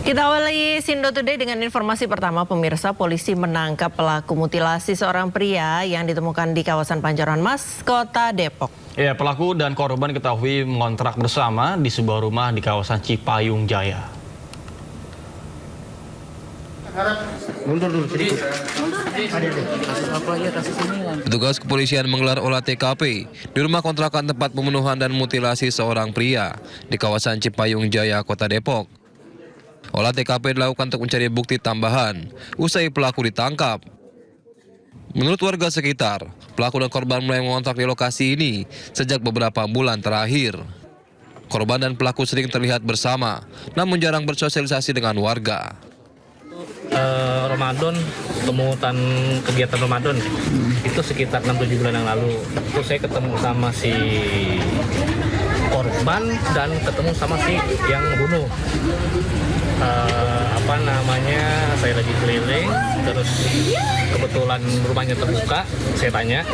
Kita awali Sindo Today dengan informasi pertama. Pemirsa, polisi menangkap pelaku mutilasi seorang pria yang ditemukan di kawasan Pancoran Mas, Kota Depok. Ya, pelaku dan korban diketahui mengontrak bersama di sebuah rumah di kawasan Cipayung Jaya. Petugas kepolisian menggelar olah TKP di rumah kontrakan tempat pembunuhan dan mutilasi seorang pria di kawasan Cipayung Jaya, Kota Depok. Olah TKP dilakukan untuk mencari bukti tambahan usai pelaku ditangkap. Menurut warga sekitar, pelaku dan korban mulai mengontrak di lokasi ini sejak beberapa bulan terakhir. Korban dan pelaku sering terlihat bersama, namun jarang bersosialisasi dengan warga. Ramadan, pemungutan kegiatan Ramadan itu sekitar 6-7 bulan yang lalu. Itu saya ketemu sama si korban dan ketemu sama si yang bunuh. Saya lagi keliling, terus kebetulan rumahnya terbuka. Saya tanya,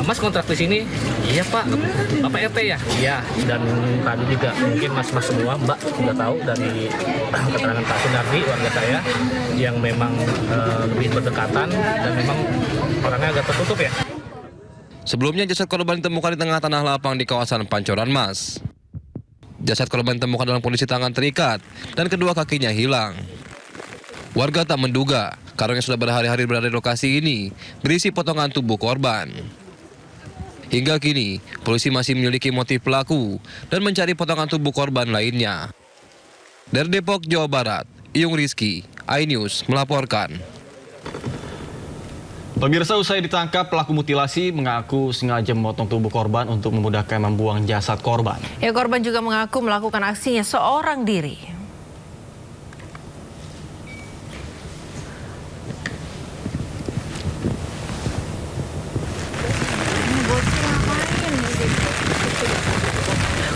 Mas kontrak di sini? Iya Pak, Bapak RT ya? Iya. Dan tadi juga mungkin mas-mas semua, Mbak sudah tahu dari keterangan Pak Sunardi, warga saya, yang memang lebih berdekatan dan memang orangnya agak tertutup ya. Sebelumnya jasad korban ditemukan di tengah tanah lapang di kawasan Pancoran Mas. Jasad korban ditemukan dalam kondisi tangan terikat dan kedua kakinya hilang. Warga tak menduga karung yang sudah berhari-hari berada di lokasi ini berisi potongan tubuh korban. Hingga kini, polisi masih menyelidiki motif pelaku dan mencari potongan tubuh korban lainnya. Dari Depok, Jawa Barat, Iyung Rizky, iNews melaporkan. Pemirsa, usai ditangkap, pelaku mutilasi mengaku sengaja memotong tubuh korban untuk memudahkan membuang jasad korban. Ya, korban juga mengaku melakukan aksinya seorang diri.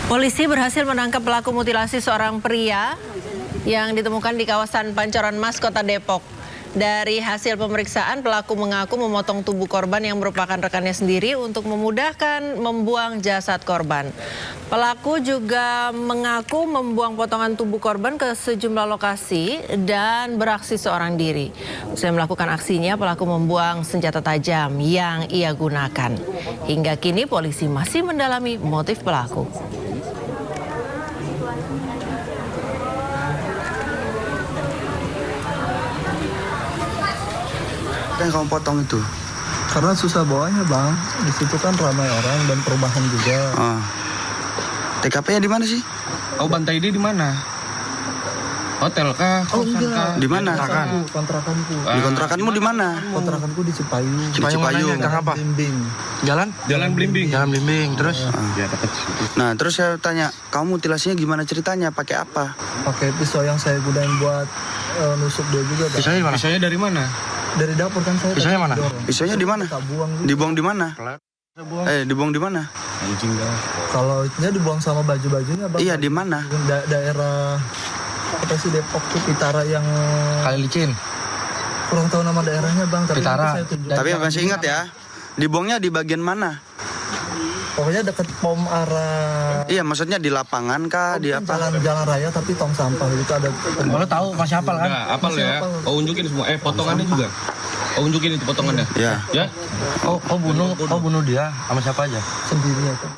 Polisi berhasil menangkap pelaku mutilasi seorang pria yang ditemukan di kawasan Pancoran Mas, Kota Depok. Dari hasil pemeriksaan, pelaku mengaku memotong tubuh korban yang merupakan rekannya sendiri untuk memudahkan membuang jasad korban. Pelaku juga mengaku membuang potongan tubuh korban ke sejumlah lokasi dan beraksi seorang diri. Usai melakukan aksinya, pelaku membuang senjata tajam yang ia gunakan. Hingga kini polisi masih mendalami motif pelaku. Yang kamu potong itu? Karena susah bawanya bang, di situ kan ramai orang dan perumahan juga. TKP-nya di mana sih? Oh, bantai dia di mana? Hotel kah? Oh enggak. Di mana? Kontrakanku. Di kontrakanmu di mana? Kontrakanku di Cipayung. Cipayung. apa? Blimbing. Jalan Blimbing. Jalan Blimbing. Terus? Nah, terus saya tanya, kamu mutilasinya gimana ceritanya? Pakai apa? Pakai pisau yang saya gunain buat nusuk dia juga. Bang. Pisaunya di mana? Pisaunya dari mana? Dari dapur kan saya. Pisaunya mana? Pisaunya di mana? Tak buang juga. Dibuang di mana? Dibuang di mana? Kalau itu dibuang sama baju-bajunya bang. Iya, di mana? Daerah apa sih Depok tuh, Pitara yang Kali Licin. kurang tahu nama daerahnya bang. Tapi Pitara. nanti saya tunjuk. Tapi masih ingat ya? Dibuangnya di bagian mana? Pokoknya dekat pom arah. Iya, maksudnya di lapangan kah? Di apa? Jalan raya tapi tong sampah itu ada. Lo tahu masih hafal kan? Nah, apal ya. Oh, unjukin semua. Potongannya juga. Oh, unjukin itu potongannya. Ya. Ya. Oh bunuh dia sama siapa aja? Sendiri ya kan.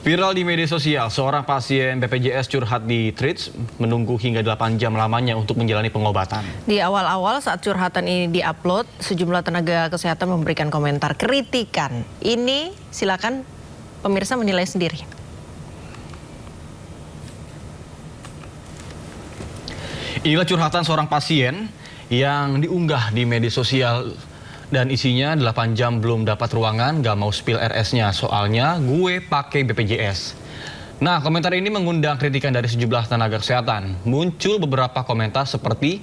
Viral di media sosial, seorang pasien BPJS curhat di Threads menunggu hingga 8 jam lamanya untuk menjalani pengobatan. Di awal-awal saat curhatan ini diupload, sejumlah tenaga kesehatan memberikan komentar kritikan. Ini silakan pemirsa menilai sendiri. Inilah curhatan seorang pasien yang diunggah di media sosial. Dan isinya 8 jam belum dapat ruangan, gak mau spill RS-nya. Soalnya gue pakai BPJS. Nah, komentar ini mengundang kritikan dari sejumlah tenaga kesehatan. Muncul beberapa komentar seperti,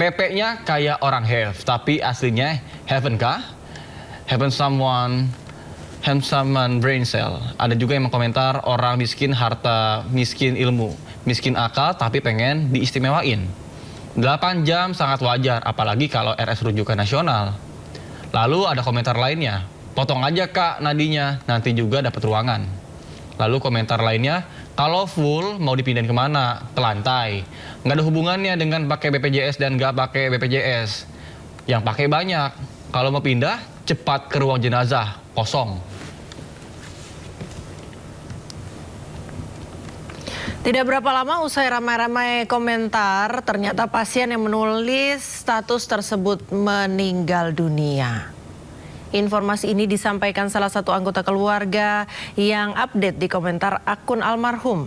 PP-nya kayak orang have, tapi aslinya heaven kah? Heaven someone brain cell. Ada juga yang mengkomentar orang miskin harta, miskin ilmu, miskin akal, tapi pengen diistimewain. 8 jam sangat wajar, apalagi kalau RS rujukan nasional. Lalu ada komentar lainnya, potong aja kak nadinya, nanti juga dapat ruangan. Lalu komentar lainnya, Kalau full mau dipindahin kemana? Ke lantai. Nggak ada hubungannya dengan pakai BPJS dan nggak pakai BPJS. Yang pakai banyak. Kalau mau pindah, cepat ke ruang jenazah, kosong. Tidak berapa lama usai ramai-ramai komentar, ternyata pasien yang menulis status tersebut meninggal dunia. Informasi ini disampaikan salah satu anggota keluarga yang update di komentar akun almarhum.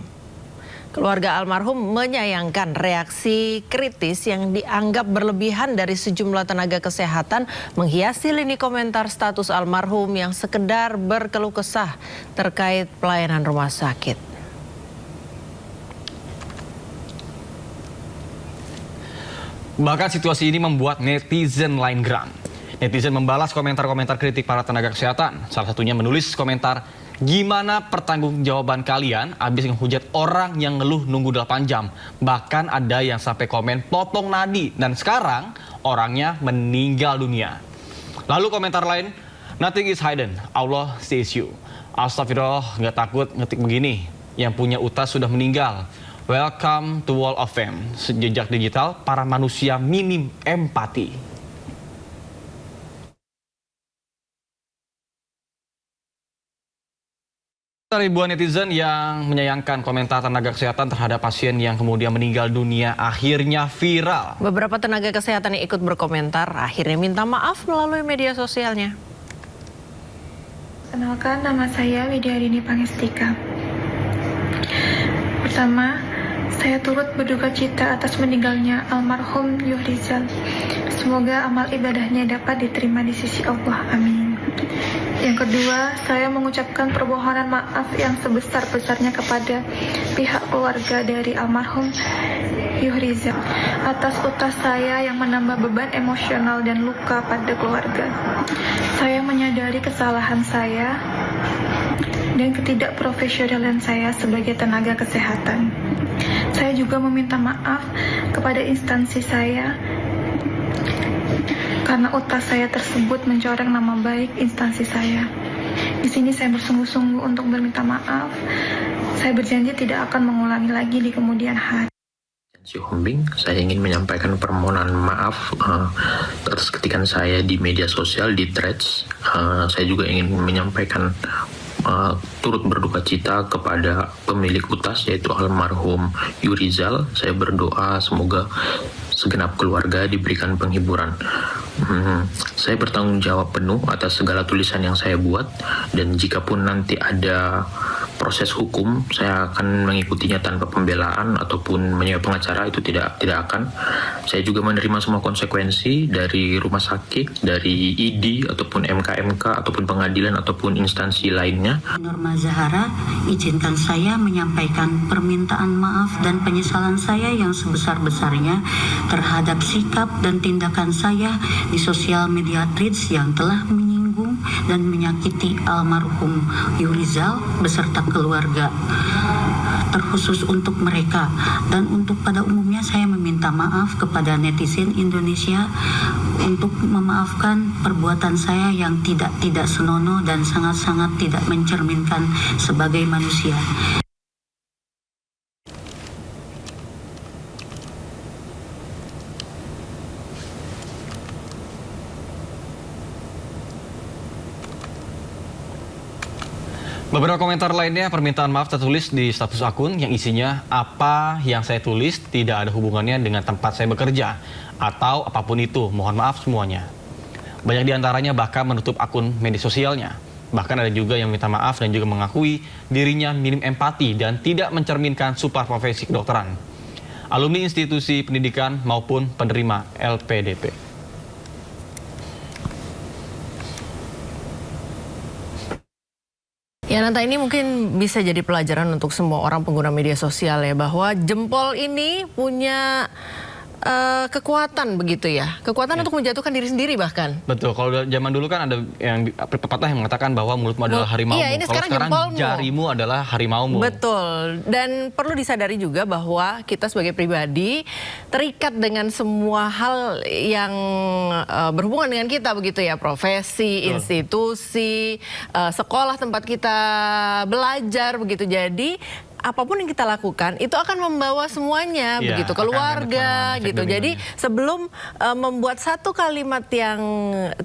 Keluarga almarhum menyayangkan reaksi kritis yang dianggap berlebihan dari sejumlah tenaga kesehatan menghiasi lini komentar status almarhum yang sekedar berkeluh kesah terkait pelayanan rumah sakit. Bahkan situasi ini membuat netizen lain geram. Netizen membalas komentar-komentar kritik para tenaga kesehatan. Salah satunya menulis komentar, gimana pertanggungjawaban kalian abis ngehujat orang yang ngeluh nunggu 8 jam. Bahkan ada yang sampai komen potong nadi dan sekarang orangnya meninggal dunia. Lalu komentar lain, nothing is hidden, Allah sees you. Astagfirullah, nggak takut ngetik begini. Yang punya utas sudah meninggal. Welcome to Wall of Fame. Jejak digital para manusia minim empati. Ribuan netizen yang menyayangkan komentar tenaga kesehatan terhadap pasien yang kemudian meninggal dunia akhirnya viral. Beberapa tenaga kesehatan yang ikut berkomentar akhirnya minta maaf melalui media sosialnya. Kenalkan, nama saya Widyadini Pangestika. Pertama, saya turut berduka cita atas meninggalnya almarhum Yuhrizal. Semoga amal ibadahnya dapat diterima di sisi Allah. Amin. Yang kedua, saya mengucapkan permohonan maaf yang sebesar-besarnya kepada pihak keluarga dari almarhum Yuhrizal atas utas saya yang menambah beban emosional dan luka pada keluarga. Saya menyadari kesalahan saya dan ketidakprofesionalan saya sebagai tenaga kesehatan. Saya juga meminta maaf kepada instansi saya karena utas saya tersebut mencoreng nama baik instansi saya. Di sini saya bersungguh-sungguh untuk meminta maaf. Saya berjanji tidak akan mengulangi lagi di kemudian hari. Humbing, saya ingin menyampaikan permohonan maaf atas ketikan saya di media sosial, di Threads. Saya juga ingin menyampaikan turut berduka cita kepada pemilik utas yaitu almarhum Yuhrizal. Saya berdoa semoga segenap keluarga diberikan penghiburan. Saya bertanggung jawab penuh atas segala tulisan yang saya buat, dan jikapun nanti ada proses hukum, saya akan mengikutinya tanpa pembelaan ataupun menyewa pengacara, itu tidak akan. Saya juga menerima semua konsekuensi dari rumah sakit, dari ID ataupun MK ataupun pengadilan ataupun instansi lainnya. Norma Zahara, izinkan saya menyampaikan permintaan maaf dan penyesalan saya yang sebesar-besarnya terhadap sikap dan tindakan saya di sosial media Threads yang telah menyinggung dan menyakiti almarhum Yuhrizal beserta keluarga. Terkhusus untuk mereka dan untuk pada umumnya, saya meminta maaf kepada netizen Indonesia untuk memaafkan perbuatan saya yang tidak senonoh dan sangat-sangat tidak mencerminkan sebagai manusia. Beberapa komentar lainnya, permintaan maaf tertulis di status akun yang isinya apa yang saya tulis tidak ada hubungannya dengan tempat saya bekerja atau apapun itu, mohon maaf semuanya. Banyak diantaranya bahkan menutup akun media sosialnya. Bahkan ada juga yang minta maaf dan juga mengakui dirinya minim empati dan tidak mencerminkan sumpah profesi kedokteran. Alumni institusi pendidikan maupun penerima LPDP. Ya, Nanta, ini mungkin bisa jadi pelajaran untuk semua orang pengguna media sosial ya, bahwa jempol ini punya kekuatan begitu ya. Kekuatan untuk menjatuhkan diri sendiri bahkan. Betul, kalau zaman dulu kan ada yang pepatah yang mengatakan bahwa mulutmu adalah harimaumu. Iya, ini kalau sekarang jarimu adalah harimaumu. Betul, dan perlu disadari juga bahwa kita sebagai pribadi terikat dengan semua hal yang berhubungan dengan kita begitu ya. Profesi, institusi, sekolah tempat kita belajar begitu. Jadi apapun yang kita lakukan itu akan membawa semuanya, Iya, begitu, akan keluarga ada gitu. efek Jadi sebelum membuat satu kalimat yang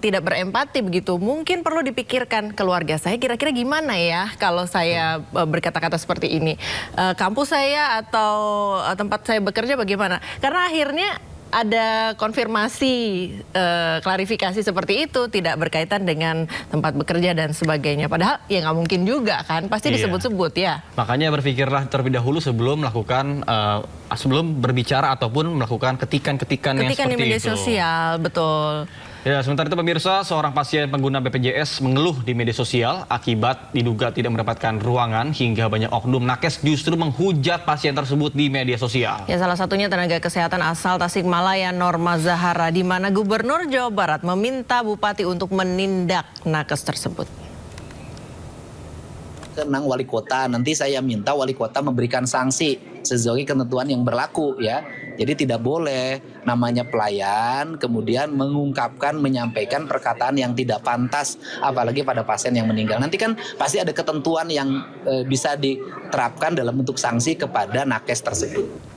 tidak berempati begitu, mungkin perlu dipikirkan keluarga saya kira-kira gimana ya kalau saya berkata-kata seperti ini. Kampus saya atau tempat saya bekerja bagaimana? Karena akhirnya ada konfirmasi, klarifikasi seperti itu tidak berkaitan dengan tempat bekerja dan sebagainya. Padahal ya nggak mungkin juga kan, pasti disebut-sebut ya. Makanya berpikirlah terlebih dahulu sebelum melakukan, sebelum berbicara ataupun melakukan ketikan-ketikan yang seperti di media itu. sosial, betul. Ya, sementara itu pemirsa, seorang pasien pengguna BPJS mengeluh di media sosial akibat diduga tidak mendapatkan ruangan hingga banyak oknum nakes justru menghujat pasien tersebut di media sosial. Ya, salah satunya tenaga kesehatan asal Tasikmalaya Norma Zahara, di mana Gubernur Jawa Barat meminta Bupati untuk menindak nakes tersebut. Kenang wali kota, nanti saya minta wali kota memberikan sanksi sesuai ketentuan yang berlaku ya. Jadi tidak boleh namanya pelayan kemudian mengungkapkan, menyampaikan perkataan yang tidak pantas apalagi pada pasien yang meninggal. Nanti kan pasti ada ketentuan yang bisa diterapkan dalam bentuk sanksi kepada nakes tersebut.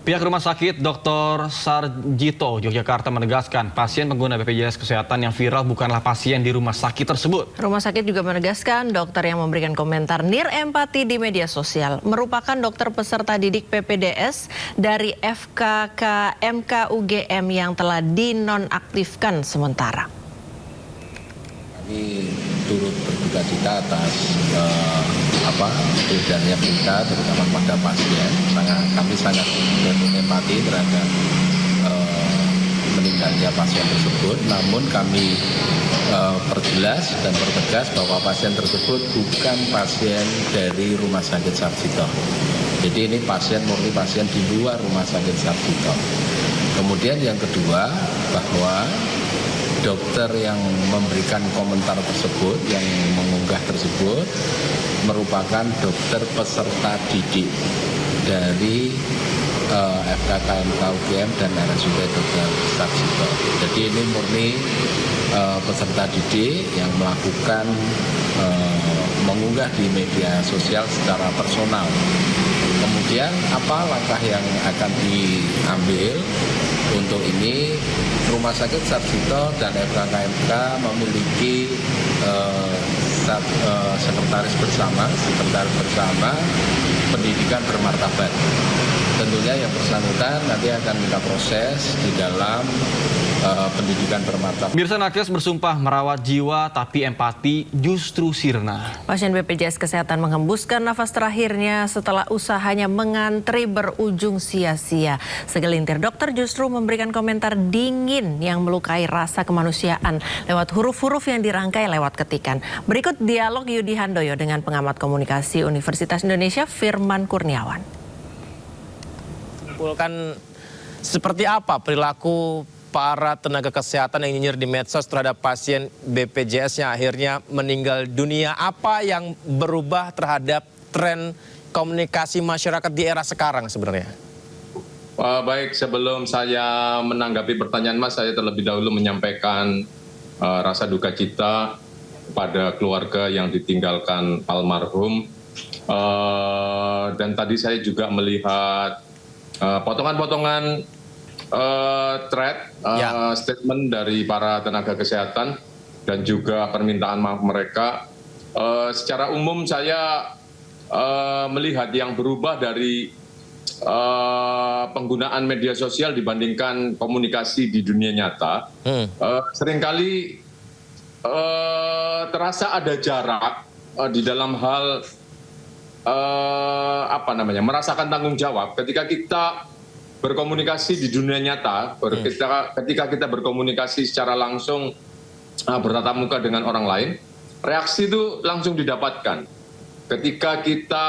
Pihak Rumah Sakit Dr. Sarjito Yogyakarta menegaskan pasien pengguna BPJS Kesehatan yang viral bukanlah pasien di rumah sakit tersebut. Rumah sakit juga menegaskan dokter yang memberikan komentar nirempati di media sosial merupakan dokter peserta didik PPDS dari FKK-MK UGM yang telah dinonaktifkan sementara. Kami turut berduka cita atas beredarnya berita terutama pada pasien. Kami sangat berempati terhadap meninggalnya pasien tersebut. Namun kami perjelas dan pertegas bahwa pasien tersebut bukan pasien dari Rumah Sakit Sarjito. Jadi ini murni pasien di luar Rumah Sakit Sarjito. Kemudian yang kedua, bahwa dokter yang memberikan komentar tersebut, yang mengunggah tersebut, merupakan dokter peserta didik dari FKK-MK UGM dan RSUD Dr. Sarjito. Jadi ini murni peserta didik yang melakukan mengunggah di media sosial secara personal. Kemudian apa langkah yang akan diambil? Untuk ini Rumah Sakit Sarjito dan FKK-MK memiliki sekretaris bersama pendidikan bermartabat. Tentunya yang bersangkutan nanti akan kita proses di dalam pendidikan bermartabat. Mirsa, nakes bersumpah merawat jiwa tapi empati justru sirna. Pasien BPJS Kesehatan menghembuskan nafas terakhirnya setelah usahanya mengantri berujung sia-sia. Segelintir dokter justru memberikan komentar dingin yang melukai rasa kemanusiaan lewat huruf-huruf yang dirangkai lewat ketikan. Berikut dialog Yudi Handoyo dengan pengamat komunikasi Universitas Indonesia Firman Kurniawan. Seperti apa perilaku para tenaga kesehatan yang nyinyir di medsos terhadap pasien BPJS yang akhirnya meninggal dunia? Apa yang berubah terhadap tren komunikasi masyarakat di era sekarang sebenarnya? Baik, sebelum saya menanggapi pertanyaan Mas, saya terlebih dahulu menyampaikan rasa duka cita pada keluarga yang ditinggalkan almarhum. Dan tadi saya juga melihat potongan-potongan thread statement dari para tenaga kesehatan dan juga permintaan maaf mereka. Secara umum saya melihat yang berubah dari penggunaan media sosial dibandingkan komunikasi di dunia nyata. Seringkali terasa ada jarak di dalam hal merasakan tanggung jawab ketika kita berkomunikasi di dunia nyata, ketika kita berkomunikasi secara langsung bertatap muka dengan orang lain, reaksi itu langsung didapatkan. Ketika kita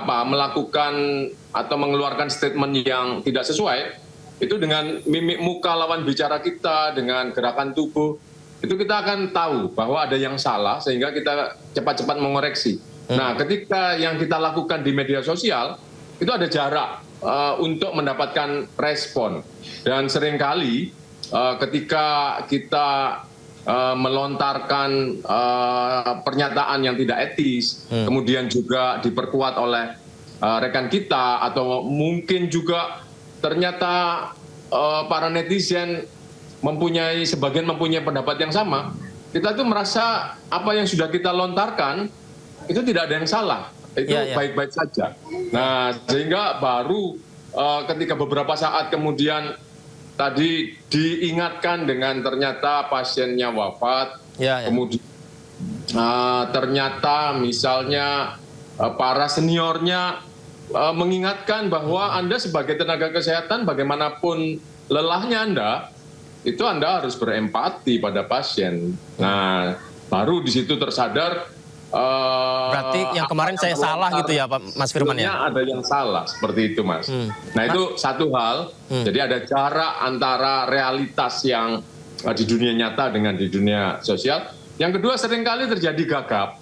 melakukan atau mengeluarkan statement yang tidak sesuai, itu dengan mimik muka lawan bicara kita, dengan gerakan tubuh, itu kita akan tahu bahwa ada yang salah sehingga kita cepat-cepat mengoreksi. Nah, ketika yang kita lakukan di media sosial, itu ada jarak untuk mendapatkan respon. Dan seringkali ketika kita melontarkan pernyataan yang tidak etis, kemudian juga diperkuat oleh rekan kita, atau mungkin juga ternyata para netizen sebagian mempunyai pendapat yang sama, kita tuh merasa apa yang sudah kita lontarkan itu tidak ada yang salah, itu baik-baik saja. Nah, sehingga baru ketika beberapa saat kemudian tadi diingatkan dengan ternyata pasiennya wafat, kemudian ternyata misalnya para seniornya mengingatkan bahwa Anda sebagai tenaga kesehatan bagaimanapun lelahnya Anda harus berempati pada pasien. Nah, baru di situ tersadar. Berarti yang kemarin saya salah gitu ya, Pak Mas Firman ya? Ada yang salah seperti itu, Mas. Nah, itu satu hal. Jadi ada jarak antara realitas yang di dunia nyata dengan di dunia sosial. Yang kedua, seringkali terjadi gagap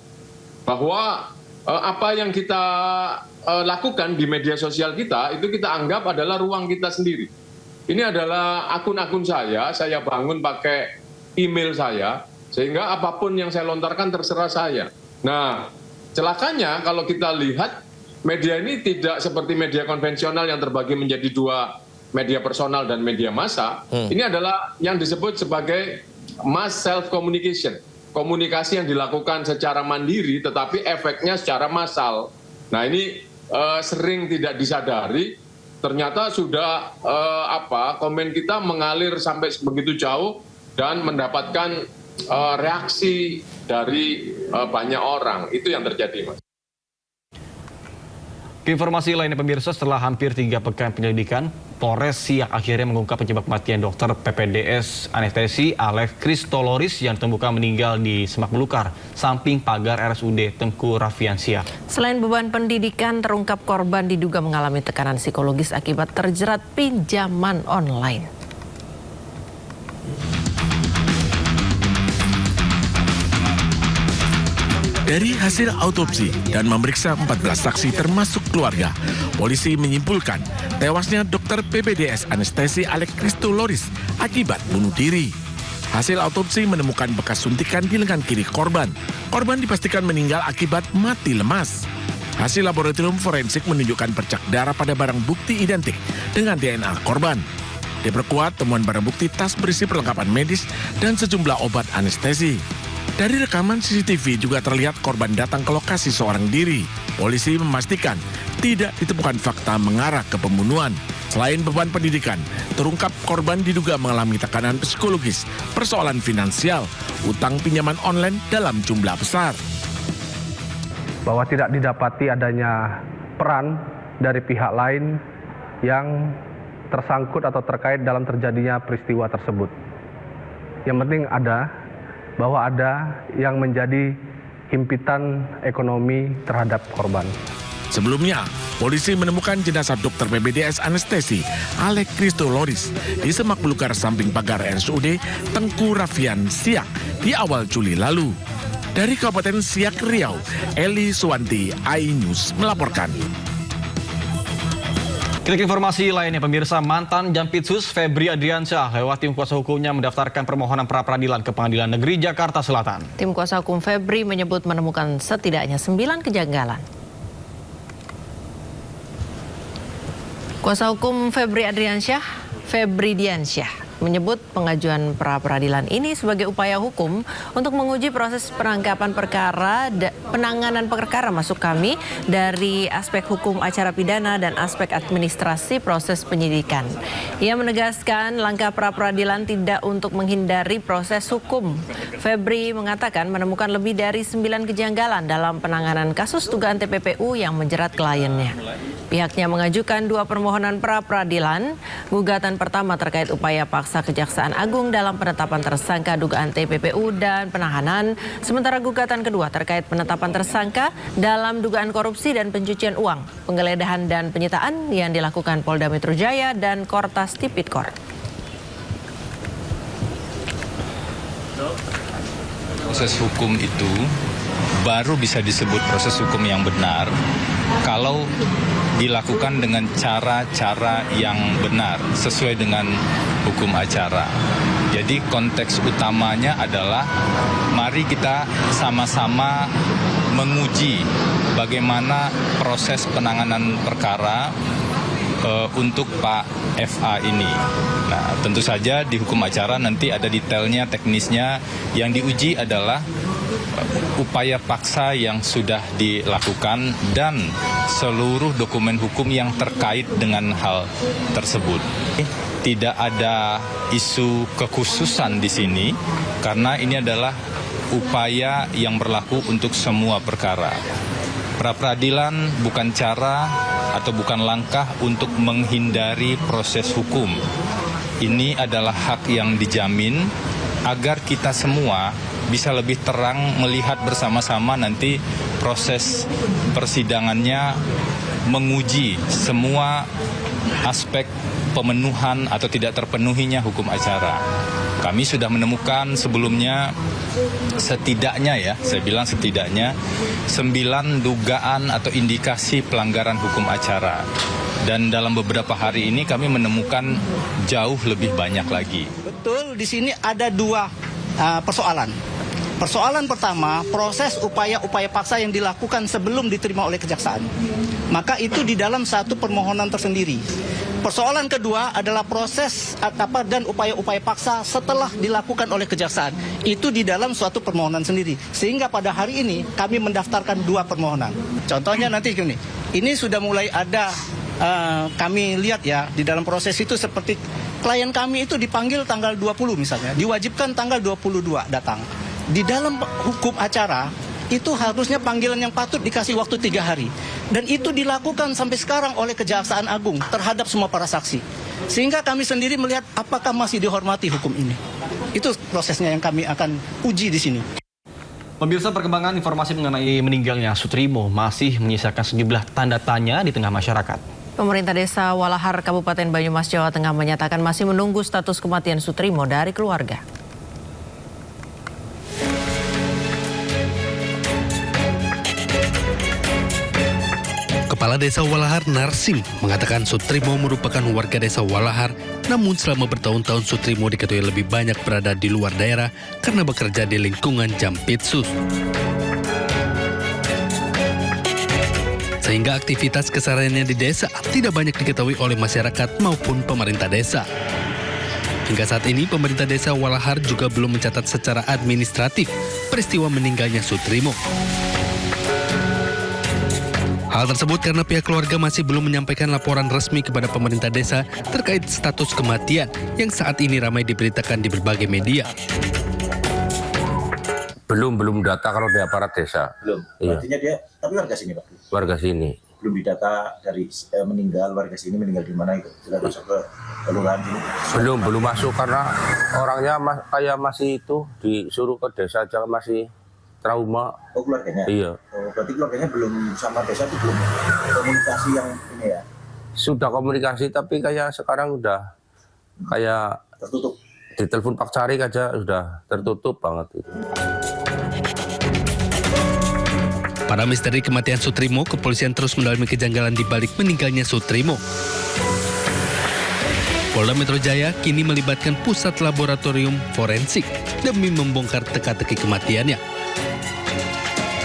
bahwa apa yang kita lakukan di media sosial kita itu kita anggap adalah ruang kita sendiri. Ini adalah akun-akun saya bangun pakai email saya, sehingga apapun yang saya lontarkan terserah saya. Nah, celakanya kalau kita lihat media ini tidak seperti media konvensional yang terbagi menjadi dua, media personal dan media massa. Ini adalah yang disebut sebagai mass self-communication. Komunikasi yang dilakukan secara mandiri tetapi efeknya secara massal. Nah, ini sering tidak disadari, ternyata sudah komen kita mengalir sampai begitu jauh dan mendapatkan reaksi dari banyak orang. Itu yang terjadi, Mas. Informasi lainnya pemirsa, setelah hampir 3 pekan penyelidikan, Polres Siak akhirnya mengungkap penyebab kematian dokter PPDS anestesi Alex Kristoloris yang ditemukan meninggal di Semak Belukar, samping pagar RSUD Tengku Rafian Siak. Selain beban pendidikan, terungkap korban diduga mengalami tekanan psikologis akibat terjerat pinjaman online. Dari hasil autopsi dan memeriksa 14 saksi termasuk keluarga, polisi menyimpulkan tewasnya dokter PPDS anestesi Alex Kristoloris akibat bunuh diri. Hasil autopsi menemukan bekas suntikan di lengan kiri korban. Korban dipastikan meninggal akibat mati lemas. Hasil laboratorium forensik menunjukkan bercak darah pada barang bukti identik dengan DNA korban. Diperkuat temuan barang bukti tas berisi perlengkapan medis dan sejumlah obat anestesi. Dari rekaman CCTV juga terlihat korban datang ke lokasi seorang diri. Polisi memastikan tidak ditemukan fakta mengarah ke pembunuhan. Selain beban pendidikan, terungkap korban diduga mengalami tekanan psikologis, persoalan finansial, utang pinjaman online dalam jumlah besar. Bahwa tidak didapati adanya peran dari pihak lain yang tersangkut atau terkait dalam terjadinya peristiwa tersebut. Yang penting bahwa ada yang menjadi himpitan ekonomi terhadap korban. Sebelumnya, polisi menemukan jenazah dokter PPDS anestesi Alex Kristoloris di Semak Belukar samping pagar RSUD Tengku Rafian Siak di awal Juli lalu. Dari Kabupaten Siak, Riau, Eli Suwanti, iNews melaporkan. Kita ke informasi lainnya pemirsa, mantan Jampitsus Febri Adriansyah lewat tim kuasa hukumnya mendaftarkan permohonan pra-peradilan ke Pengadilan Negeri Jakarta Selatan. Tim kuasa hukum Febri menyebut menemukan setidaknya 9 kejanggalan. Kuasa hukum Febri Diansyah menyebut pengajuan pra-peradilan ini sebagai upaya hukum untuk menguji proses penangkapan perkara, penanganan perkara masuk kami dari aspek hukum acara pidana dan aspek administrasi proses penyidikan. Ia menegaskan langkah pra-peradilan tidak untuk menghindari proses hukum. Febri mengatakan menemukan lebih dari 9 kejanggalan dalam penanganan kasus dugaan TPPU yang menjerat kliennya. Pihaknya mengajukan 2 permohonan pra-peradilan. Gugatan pertama terkait upaya paksa Kejaksaan Agung dalam penetapan tersangka dugaan TPPU dan penahanan. Sementara gugatan kedua terkait penetapan tersangka dalam dugaan korupsi dan pencucian uang, penggeledahan dan penyitaan yang dilakukan Polda Metro Jaya dan Kortas Tipikor. Proses hukum itu baru bisa disebut proses hukum yang benar kalau dilakukan dengan cara-cara yang benar sesuai dengan hukum acara. Jadi konteks utamanya adalah mari kita sama-sama menguji bagaimana proses penanganan perkara untuk Pak FA ini. Nah, tentu saja di hukum acara nanti ada detailnya, teknisnya. Yang diuji adalah upaya paksa yang sudah dilakukan dan seluruh dokumen hukum yang terkait dengan hal tersebut. Tidak ada isu kekhususan di sini karena ini adalah upaya yang berlaku untuk semua perkara. Pra-peradilan bukan cara atau bukan langkah untuk menghindari proses hukum. Ini adalah hak yang dijamin agar kita semua bisa lebih terang melihat bersama-sama nanti proses persidangannya menguji semua aspek pemenuhan atau tidak terpenuhinya hukum acara. Kami sudah menemukan sebelumnya setidaknya ya, saya bilang setidaknya 9 dugaan atau indikasi pelanggaran hukum acara. Dan dalam beberapa hari ini kami menemukan jauh lebih banyak lagi. Betul, di sini ada 2 persoalan. Persoalan pertama, proses upaya-upaya paksa yang dilakukan sebelum diterima oleh kejaksaan. Maka itu di dalam satu permohonan tersendiri. Persoalan kedua adalah proses dan upaya-upaya paksa setelah dilakukan oleh kejaksaan. Itu di dalam suatu permohonan sendiri. Sehingga pada hari ini kami mendaftarkan 2 permohonan. Contohnya nanti gini, ini sudah mulai ada, kami lihat ya, di dalam proses itu seperti klien kami itu dipanggil tanggal 20 misalnya, diwajibkan tanggal 22 datang. Di dalam hukum acara, itu harusnya panggilan yang patut dikasih waktu 3 hari. Dan itu dilakukan sampai sekarang oleh Kejaksaan Agung terhadap semua para saksi. Sehingga kami sendiri melihat apakah masih dihormati hukum ini. Itu prosesnya yang kami akan uji di sini. Pemirsa, perkembangan informasi mengenai meninggalnya Sutrimo masih menyisakan sejumlah tanda tanya di tengah masyarakat. Pemerintah Desa Walahar, Kabupaten Banyumas, Jawa Tengah menyatakan masih menunggu status kematian Sutrimo dari keluarga. Kepala Desa Walahar Narsim mengatakan Sutrimo merupakan warga Desa Walahar, namun selama bertahun-tahun Sutrimo diketahui lebih banyak berada di luar daerah karena bekerja di lingkungan Jampitsus. Sehingga aktivitas kesehariannya di desa tidak banyak diketahui oleh masyarakat maupun pemerintah desa. Hingga saat ini pemerintah Desa Walahar juga belum mencatat secara administratif peristiwa meninggalnya Sutrimo. Hal tersebut karena pihak keluarga masih belum menyampaikan laporan resmi kepada pemerintah desa terkait status kematian yang saat ini ramai diberitakan di berbagai media. Belum data kalau di aparat desa. Belum. Iya. Artinya dia tapi warga sini, Pak. Warga sini. Belum didata dari meninggal warga sini meninggal di mana itu. Sudah masuk ke kelurahan sini. Belum masuk karena orangnya kayak masih itu disuruh ke desa aja masih trauma. Oh, keluarganya? Iya. Oh, berarti keluarganya belum sama desa itu belum komunikasi yang ini ya? Sudah komunikasi tapi kayak sekarang udah kayak tertutup. Di telepon Pak Carik aja sudah tertutup banget itu. Pada misteri kematian Sutrimo, kepolisian terus mendalami kejanggalan di balik meninggalnya Sutrimo. Polda Metro Jaya kini melibatkan pusat laboratorium forensik demi membongkar teka-teki kematiannya.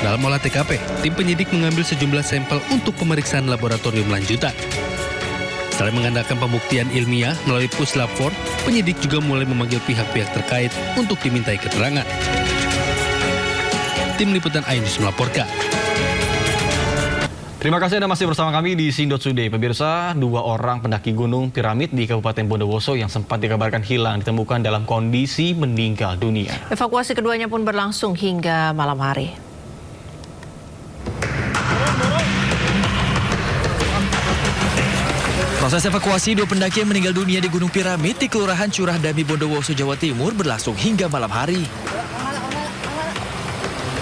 Dalam olah TKP, tim penyidik mengambil sejumlah sampel untuk pemeriksaan laboratorium lanjutan. Selain mengandalkan pembuktian ilmiah melalui Puslab 4, penyidik juga mulai memanggil pihak-pihak terkait untuk dimintai keterangan. Tim Liputan iNews melaporkan. Terima kasih Anda masih bersama kami di Sindot Today. Pemirsa, 2 orang pendaki gunung piramid di Kabupaten Bondowoso yang sempat dikabarkan hilang ditemukan dalam kondisi meninggal dunia. Evakuasi keduanya pun berlangsung hingga malam hari. Proses evakuasi 2 pendaki yang meninggal dunia di Gunung Piramid di Kelurahan Curah Dami, Bondowoso, Jawa Timur berlangsung hingga malam hari.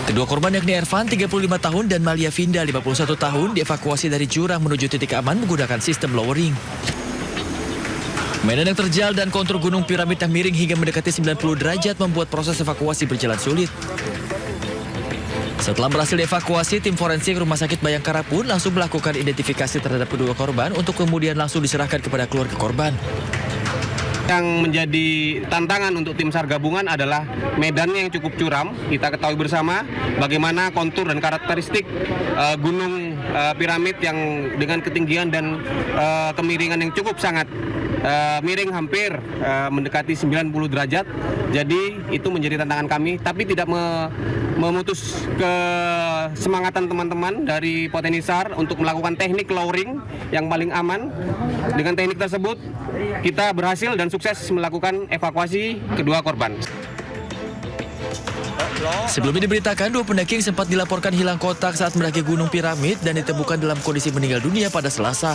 Kedua korban yakni Ervan, 35 tahun, dan Malia Vinda, 51 tahun, dievakuasi dari jurang menuju titik aman menggunakan sistem lowering. Medan yang terjal dan kontur Gunung Piramid yang miring hingga mendekati 90 derajat membuat proses evakuasi berjalan sulit. Setelah berhasil dievakuasi, tim forensik Rumah Sakit Bayangkara pun langsung melakukan identifikasi terhadap kedua korban untuk kemudian langsung diserahkan kepada keluarga korban. Yang menjadi tantangan untuk tim SAR gabungan adalah medannya yang cukup curam. Kita ketahui bersama bagaimana kontur dan karakteristik gunung piramid yang dengan ketinggian dan kemiringan yang cukup sangat miring, hampir mendekati 90 derajat. Jadi itu menjadi tantangan kami, tapi tidak memutus kesemangatan teman-teman dari Potensi SAR untuk melakukan teknik lowering yang paling aman. Dengan teknik tersebut kita berhasil dan sukses melakukan evakuasi kedua korban. Sebelumnya diberitakan 2 pendaki yang sempat dilaporkan hilang kontak saat mendaki Gunung Piramid dan ditemukan dalam kondisi meninggal dunia pada Selasa.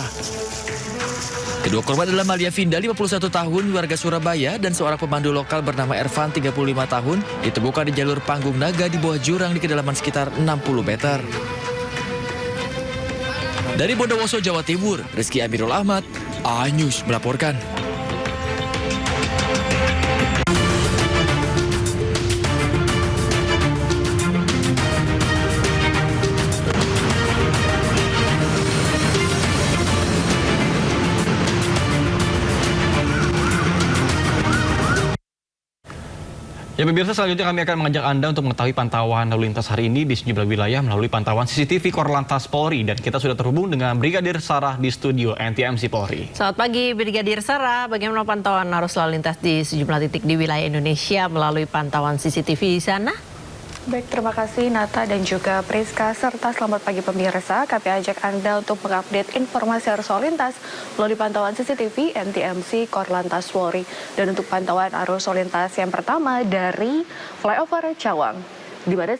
Kedua korban adalah Malia Vinda, 51 tahun, warga Surabaya, dan seorang pemandu lokal bernama Ervan, 35 tahun, ditemukan di jalur Panggung Naga di bawah jurang di kedalaman sekitar 60 meter. Dari Bondowoso, Jawa Timur, Rizky Amirul Ahmad, A-News melaporkan. Ya pemirsa, selanjutnya kami akan mengajak Anda untuk mengetahui pantauan lalu lintas hari ini di sejumlah wilayah melalui pantauan CCTV Korlantas Polri. Dan kita sudah terhubung dengan Brigadir Sarah di studio NTMC Polri. Selamat pagi Brigadir Sarah, bagaimana pantauan arus lalu lintas di sejumlah titik di wilayah Indonesia melalui pantauan CCTV di sana? Baik, terima kasih Nata dan juga Priska, serta selamat pagi pemirsa. Kami ajak Anda untuk mengupdate informasi arus lalu lintas melalui pantauan CCTV NTMC Korlantas Polri. Dan untuk pantauan arus lalu lintas yang pertama dari flyover Cawang, di mana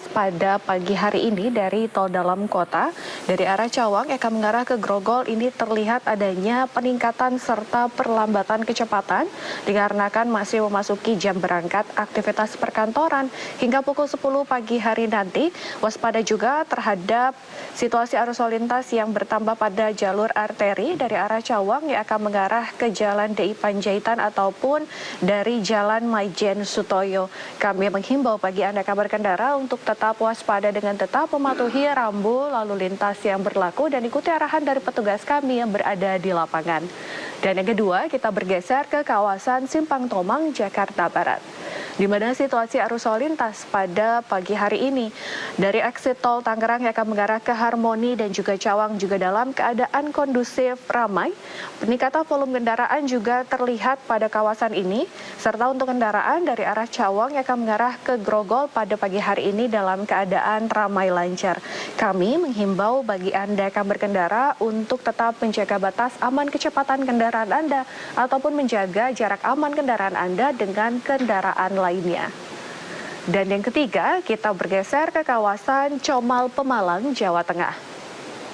pada pagi hari ini dari tol dalam kota dari arah Cawang yang akan mengarah ke Grogol ini terlihat adanya peningkatan serta perlambatan kecepatan dikarenakan masih memasuki jam berangkat aktivitas perkantoran hingga pukul 10 pagi hari nanti. Waspada juga terhadap situasi arus lalu lintas yang bertambah pada jalur arteri dari arah Cawang yang akan mengarah ke Jalan DI Panjaitan ataupun dari Jalan Maijen Sutoyo. Kami menghimbau bagi Anda yang berkendara untuk tetap waspada dengan tetap mematuhi rambu lalu lintas yang berlaku dan ikuti arahan dari petugas kami yang berada di lapangan. Dan yang kedua, kita bergeser ke kawasan Simpang Tomang, Jakarta Barat, di mana situasi arus lalu lintas pada pagi hari ini dari exit tol Tangerang yang akan mengarah ke Harmoni dan juga Cawang juga dalam keadaan kondusif ramai. Peningkatan volume kendaraan juga terlihat pada kawasan ini, serta untuk kendaraan dari arah Cawang yang akan mengarah ke Grogol pada pagi hari ini dalam keadaan ramai lancar. Kami menghimbau bagi Anda yang akan berkendara untuk tetap menjaga batas aman kecepatan kendaraan Anda ataupun menjaga jarak aman kendaraan Anda dengan kendaraan lainnya. Dan yang ketiga, kita bergeser ke kawasan Comal Pemalang, Jawa Tengah,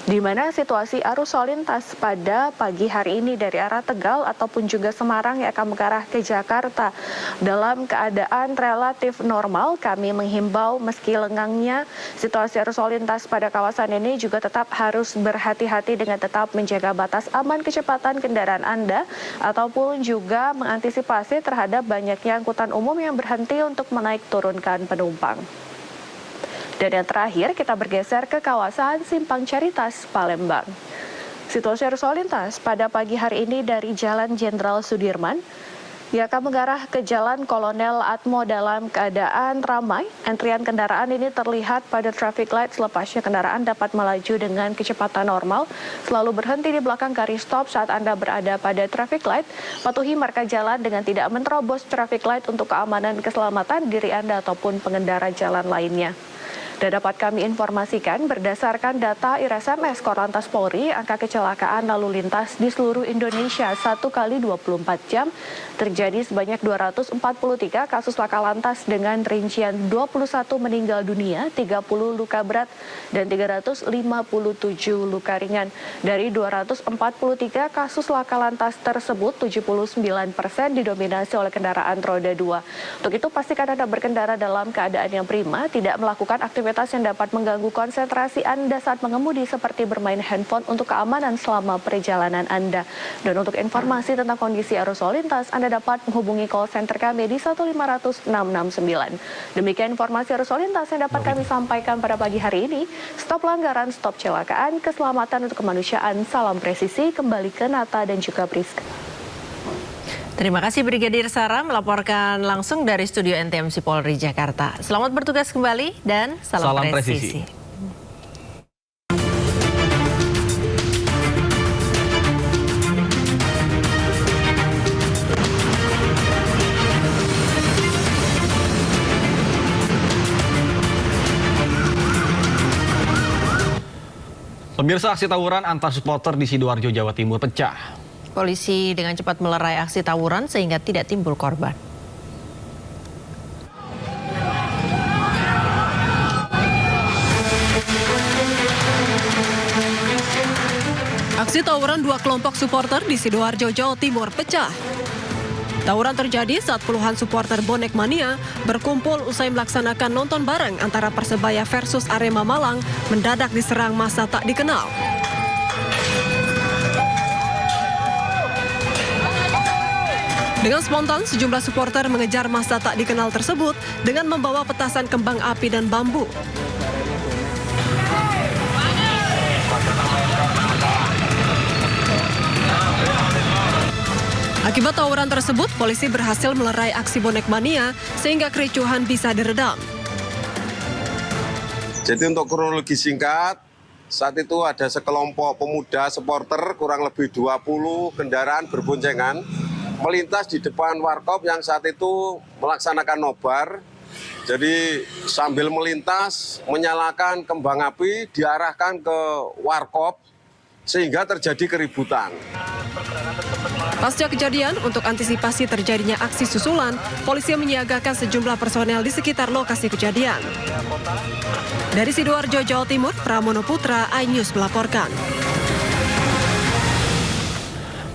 di mana situasi arus lalu lintas pada pagi hari ini dari arah Tegal ataupun juga Semarang yang akan mengarah ke Jakarta dalam keadaan relatif normal. Kami menghimbau meski lengangnya situasi arus lalu lintas pada kawasan ini juga tetap harus berhati-hati dengan tetap menjaga batas aman kecepatan kendaraan Anda ataupun juga mengantisipasi terhadap banyaknya angkutan umum yang berhenti untuk menaik turunkan penumpang. Dan yang terakhir, kita bergeser ke kawasan Simpang Caritas, Palembang. Situasi arus lalu lintas pada pagi hari ini dari Jalan Jenderal Sudirman yang akan mengarah ke Jalan Kolonel Atmo dalam keadaan ramai. Antrian kendaraan ini terlihat pada traffic light, selepasnya kendaraan dapat melaju dengan kecepatan normal. Selalu berhenti di belakang garis stop saat Anda berada pada traffic light. Patuhi marka jalan dengan tidak menerobos traffic light untuk keamanan dan keselamatan diri Anda ataupun pengendara jalan lainnya. Dan dapat kami informasikan berdasarkan data IRSMS Korlantas Polri, angka kecelakaan lalu lintas di seluruh Indonesia 1 kali 24 jam terjadi sebanyak 243 kasus laka lantas dengan rincian 21 meninggal dunia, 30 luka berat, dan 357 luka ringan. Dari 243 kasus laka lantas tersebut, 79% didominasi oleh kendaraan roda 2. Untuk itu pastikan Anda berkendara dalam keadaan yang prima, tidak melakukan aktivitas yang dapat mengganggu konsentrasi Anda saat mengemudi seperti bermain handphone untuk keamanan selama perjalanan Anda. Dan untuk informasi tentang kondisi arus lalu lintas, Anda dapat menghubungi call center kami di 1500669. Demikian informasi arus lalu lintas yang dapat kami sampaikan pada pagi hari ini. Stop pelanggaran, stop kecelakaan, keselamatan untuk kemanusiaan. Salam presisi, kembali ke Nata dan juga Priska. Terima kasih Brigadir Sara melaporkan langsung dari studio NTMC Polri Jakarta. Selamat bertugas kembali dan salam presisi. Pemirsa, aksi tawuran antar supporter di Sidoarjo, Jawa Timur pecah. Polisi dengan cepat melerai aksi tawuran sehingga tidak timbul korban. Aksi tawuran dua kelompok supporter di Sidoarjo, Jawa Timur pecah. Tawuran terjadi saat puluhan supporter bonek mania berkumpul usai melaksanakan nonton bareng antara Persebaya versus Arema Malang mendadak diserang massa tak dikenal. Dengan spontan, sejumlah supporter mengejar massa tak dikenal tersebut dengan membawa petasan kembang api dan bambu. Akibat tawuran tersebut, polisi berhasil melerai aksi bonek mania sehingga kericuhan bisa diredam. Jadi untuk kronologi singkat, saat itu ada sekelompok pemuda supporter kurang lebih 20 kendaraan berboncengan melintas di depan warkop yang saat itu melaksanakan nobar. Jadi sambil melintas menyalakan kembang api diarahkan ke warkop sehingga terjadi keributan. Pasca kejadian, untuk antisipasi terjadinya aksi susulan, polisi menyiagakan sejumlah personel di sekitar lokasi kejadian. Dari Sidoarjo, Jawa Timur, Pramono Putra, iNews melaporkan.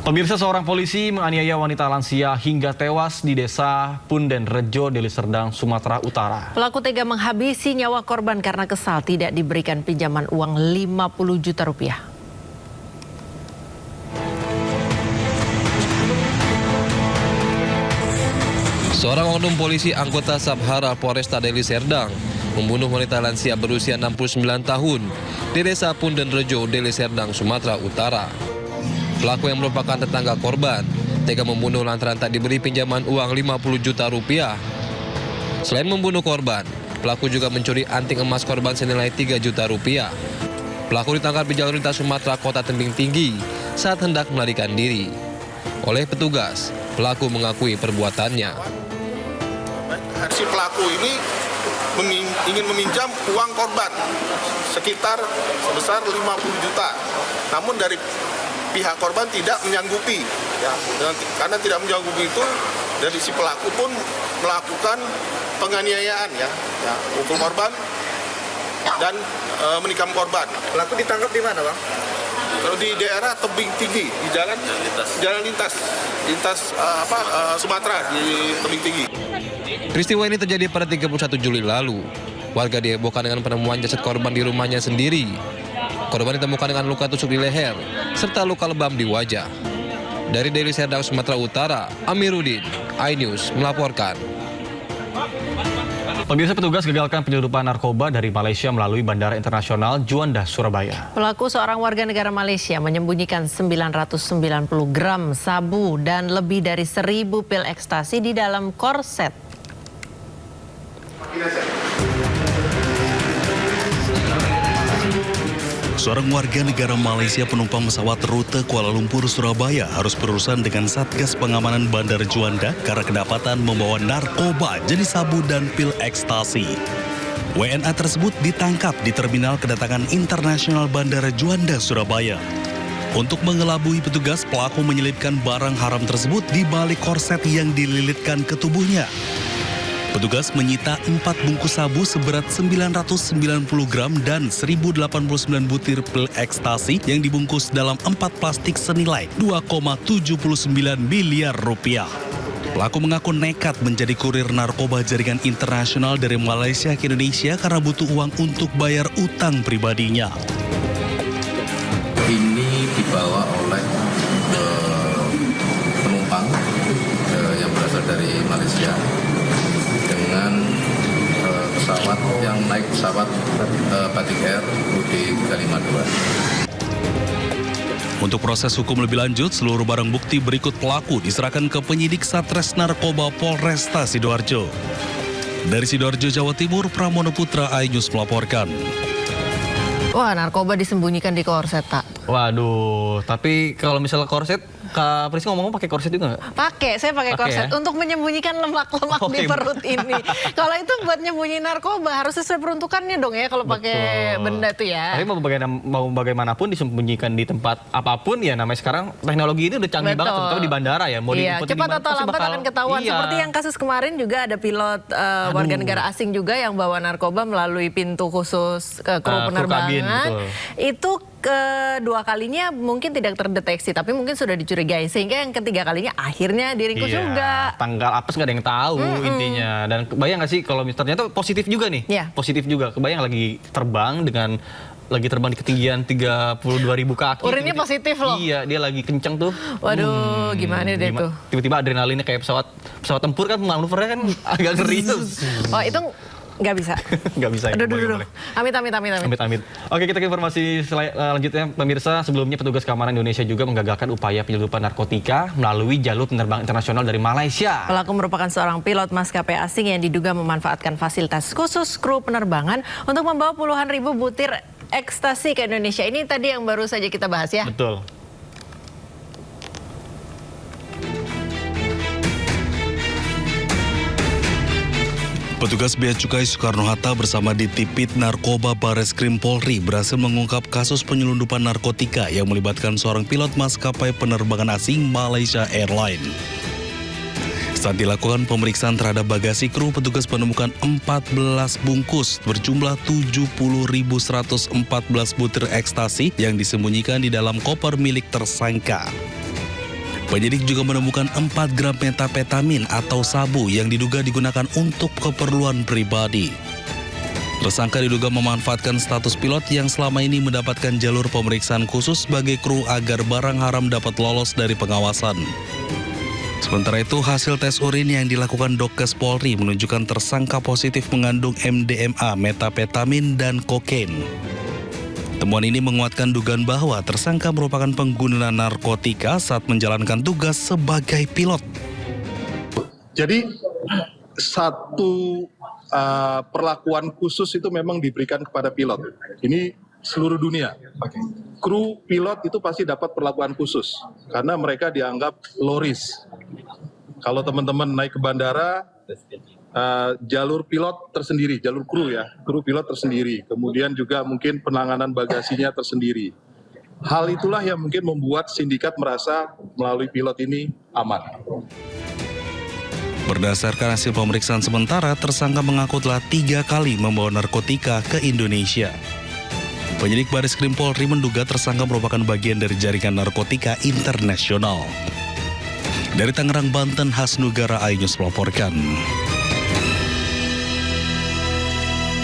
Pemirsa, seorang polisi menganiaya wanita lansia hingga tewas di desa Punden Rejo, Deli Serdang, Sumatera Utara. Pelaku tega menghabisi nyawa korban karena kesal tidak diberikan pinjaman uang 50 juta rupiah. Seorang oknum polisi anggota Sabhara Polresta Deli Serdang membunuh wanita lansia berusia 69 tahun di desa Punden Rejo, Deli Serdang, Sumatera Utara. Pelaku yang merupakan tetangga korban tega membunuh lantaran tak diberi pinjaman uang 50 juta rupiah. Selain membunuh korban, pelaku juga mencuri anting emas korban senilai 3 juta rupiah. Pelaku ditangkap di jalur lintas Sumatera Kota Tebing Tinggi saat hendak melarikan diri. Oleh petugas, pelaku mengakui perbuatannya. Si pelaku ini ingin meminjam uang korban sekitar sebesar 50 juta. Namun dari pihak korban tidak menyanggupi. Karena tidak menyanggupi itu, dari si pelaku pun melakukan penganiayaan, pukul korban dan menikam korban. Pelaku ditangkap di mana, Bang? Kalau di daerah Tebing Tinggi, di jalan lintas Sumatera di Tebing Tinggi. Peristiwa ini terjadi pada 31 Juli lalu. Warga dihebohkan dengan penemuan jasad korban di rumahnya sendiri. Korban ditemukan dengan luka tusuk di leher serta luka lebam di wajah. Dari Deli Serdang, Sumatera Utara, Amiruddin, iNews melaporkan. Pemirsa, petugas gagalkan penyelundupan narkoba dari Malaysia melalui Bandara Internasional Juanda, Surabaya. Pelaku seorang warga negara Malaysia menyembunyikan 990 gram sabu dan lebih dari 1.000 pil ekstasi di dalam korset. Seorang warga negara Malaysia penumpang pesawat rute Kuala Lumpur Surabaya harus berurusan dengan Satgas Pengamanan Bandara Juanda karena kedapatan membawa narkoba jenis sabu dan pil ekstasi. WNA tersebut ditangkap di terminal kedatangan internasional Bandara Juanda, Surabaya. Untuk mengelabui petugas, pelaku menyelipkan barang haram tersebut di balik korset yang dililitkan ke tubuhnya. Petugas menyita 4 bungkus sabu seberat 990 gram dan 1089 butir pil ekstasi yang dibungkus dalam 4 plastik senilai 2,79 miliar rupiah. Pelaku mengaku nekat menjadi kurir narkoba jaringan internasional dari Malaysia ke Indonesia karena butuh uang untuk bayar utang pribadinya. Ini dibawa oleh penumpang yang berasal dari Malaysia dengan pesawat yang naik pesawat Batik Air UD 352. Untuk proses hukum lebih lanjut, seluruh barang bukti berikut pelaku diserahkan ke penyidik Satres Narkoba Polresta Sidoarjo. Dari Sidoarjo, Jawa Timur, Pramono Putra, iNews melaporkan. Wah, narkoba disembunyikan di korset, tak? Waduh, tapi kalau misalnya korset, Kak Priska ngomong pakai korset juga nggak? Pakai, saya pakai korset ya? untuk menyembunyikan lemak-lemak di perut ini. Kalau itu buat nyembunyiin narkoba harus sesuai peruntukannya dong ya kalau pakai benda itu ya. Tapi mau bagaimanapun disembunyikan di tempat apapun ya, namanya sekarang teknologi ini udah canggih banget, terutama di bandara ya. Mau Iya, cepat atau lambat akan ketahuan. Iya. Seperti yang kasus kemarin juga ada pilot warga negara asing juga yang bawa narkoba melalui pintu khusus kru penerbangan. Kabin, itu kedua kalinya mungkin tidak terdeteksi, tapi mungkin sudah dicurigai, sehingga yang ketiga kalinya akhirnya diringkus juga. Tanggal apes nggak ada yang tahu intinya. Dan kebayang nggak sih kalau ternyata positif juga nih, positif juga. Kebayang lagi terbang di ketinggian 32.000 kaki. Urinnya positif loh. Iya, dia lagi kenceng tuh. Waduh, gimana deh tuh. Tiba-tiba adrenalinnya kayak pesawat tempur kan, manuvernya kan agak ngeri tuh. Oh, itu nggak bisa. Nggak bisa. Aduh. Amit. Oke, kita ke informasi selanjutnya, pemirsa. Sebelumnya petugas keamanan Indonesia juga menggagalkan upaya penyelundupan narkotika melalui jalur penerbangan internasional dari Malaysia. Pelaku merupakan seorang pilot maskapai asing yang diduga memanfaatkan fasilitas khusus kru penerbangan untuk membawa puluhan ribu butir ekstasi ke Indonesia. Ini tadi yang baru saja kita bahas ya. Betul. Petugas Bea Cukai Soekarno-Hatta bersama Ditipid Narkoba Bareskrim Polri berhasil mengungkap kasus penyelundupan narkotika yang melibatkan seorang pilot maskapai penerbangan asing Malaysia Airlines. Saat dilakukan pemeriksaan terhadap bagasi kru, petugas menemukan 14 bungkus berjumlah 70.114 butir ekstasi yang disembunyikan di dalam koper milik tersangka. Penyidik juga menemukan 4 gram metapetamin atau sabu yang diduga digunakan untuk keperluan pribadi. Tersangka diduga memanfaatkan status pilot yang selama ini mendapatkan jalur pemeriksaan khusus sebagai kru agar barang haram dapat lolos dari pengawasan. Sementara itu, hasil tes urin yang dilakukan Dokes Polri menunjukkan tersangka positif mengandung MDMA, metapetamin, dan kokain. Temuan ini menguatkan dugaan bahwa tersangka merupakan pengguna narkotika saat menjalankan tugas sebagai pilot. Jadi satu perlakuan khusus itu memang diberikan kepada pilot. Ini seluruh dunia. Kru pilot itu pasti dapat perlakuan khusus karena mereka dianggap low risk. Kalau teman-teman naik ke bandara, jalur pilot tersendiri, jalur kru pilot tersendiri. Kemudian juga mungkin penanganan bagasinya tersendiri. Hal itulah yang mungkin membuat sindikat merasa melalui pilot ini aman. Berdasarkan hasil pemeriksaan sementara, tersangka mengaku telah 3 kali membawa narkotika ke Indonesia. Penyidik Bareskrim Polri menduga tersangka merupakan bagian dari jaringan narkotika internasional. Dari Tangerang, Banten, Hasnugara, iNews melaporkan.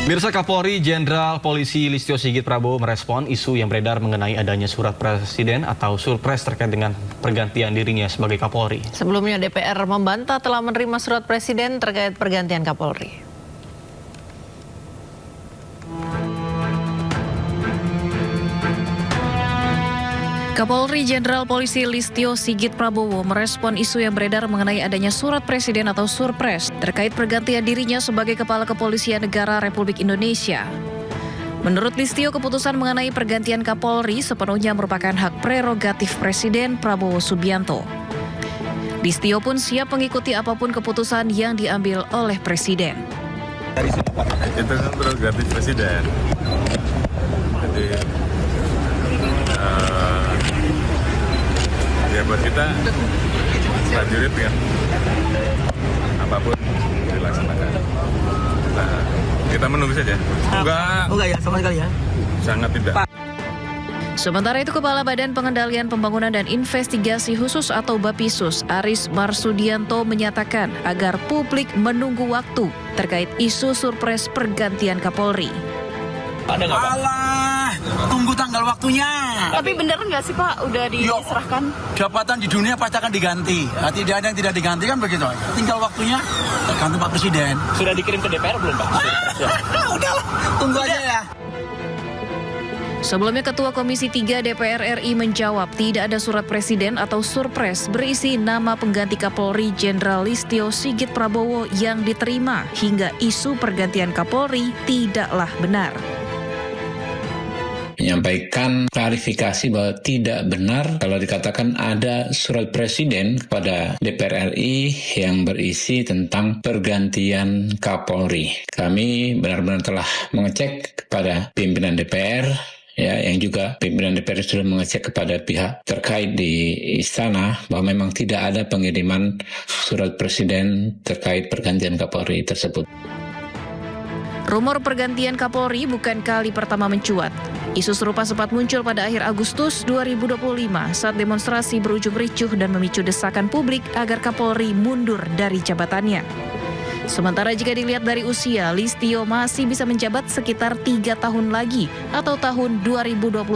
Mirsa, Kapolri Jenderal Polisi Listio Sigit Prabowo merespon isu yang beredar mengenai adanya surat presiden atau surpres terkait dengan pergantian dirinya sebagai Kapolri. Sebelumnya DPR membantah telah menerima surat presiden terkait pergantian Kapolri. Kapolri Jenderal Polisi Listio Sigit Prabowo merespon isu yang beredar mengenai adanya surat presiden atau surpres terkait pergantian dirinya sebagai Kepala Kepolisian Negara Republik Indonesia. Menurut Listio, keputusan mengenai pergantian Kapolri sepenuhnya merupakan hak prerogatif Presiden Prabowo Subianto. Listio pun siap mengikuti apapun keputusan yang diambil oleh Presiden. Itu kan prerogatif Presiden. Jadi ya buat kita prajurit kan apapun dilaksanakan. Kita menunggu saja. Enggak ya sama sekali ya. Sangat tidak. Sementara itu, Kepala Badan Pengendalian Pembangunan dan Investigasi Khusus atau BAPISUS, Aris Marsudianto menyatakan agar publik menunggu waktu terkait isu surpres pergantian Kapolri. Ada nggak, Pak? Alah, tunggu tanggal waktunya. Tapi bener nggak sih, Pak, udah diserahkan? Jabatan di dunia pasti akan diganti. Tidak ada yang tidak diganti kan begitu. Tinggal waktunya tergantung Pak Presiden. Sudah dikirim ke DPR belum, Pak? Udahlah, tunggu aja ya. Sebelumnya Ketua Komisi 3 DPR RI menjawab tidak ada surat presiden atau surpres berisi nama pengganti Kapolri Jenderal Listio Sigit Prabowo yang diterima hingga isu pergantian Kapolri tidaklah benar. Menyampaikan klarifikasi bahwa tidak benar kalau dikatakan ada surat presiden kepada DPR RI yang berisi tentang pergantian Kapolri. Kami benar-benar telah mengecek kepada pimpinan DPR, ya, yang juga pimpinan DPR sudah mengecek kepada pihak terkait di istana bahwa memang tidak ada pengiriman surat presiden terkait pergantian Kapolri tersebut. Rumor pergantian Kapolri bukan kali pertama mencuat. Isu serupa sempat muncul pada akhir Agustus 2025 saat demonstrasi berujung ricuh dan memicu desakan publik agar Kapolri mundur dari jabatannya. Sementara jika dilihat dari usia, Listio masih bisa menjabat sekitar 3 tahun lagi atau tahun 2029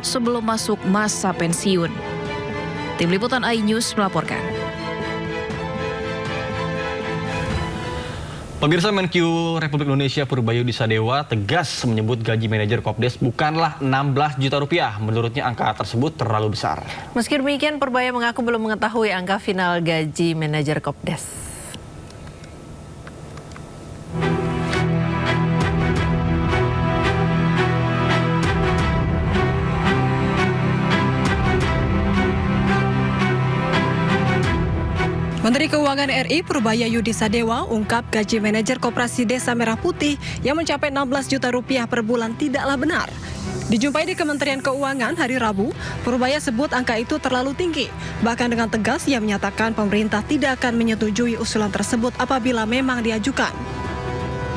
sebelum masuk masa pensiun. Tim Liputan iNews melaporkan. Pemirsa, Menkyu Republik Indonesia Purbayu Sadewa tegas menyebut gaji manajer Kopdes bukanlah 16 juta rupiah. Menurutnya angka tersebut terlalu besar. Meski demikian, Purbaya mengaku belum mengetahui angka final gaji manajer Kopdes. Menteri Keuangan RI Purbaya Sadewa ungkap gaji manajer Koperasi Desa Merah Putih yang mencapai 16 juta rupiah per bulan tidaklah benar. Dijumpai di Kementerian Keuangan hari Rabu, Purbaya sebut angka itu terlalu tinggi. Bahkan dengan tegas ia menyatakan pemerintah tidak akan menyetujui usulan tersebut apabila memang diajukan.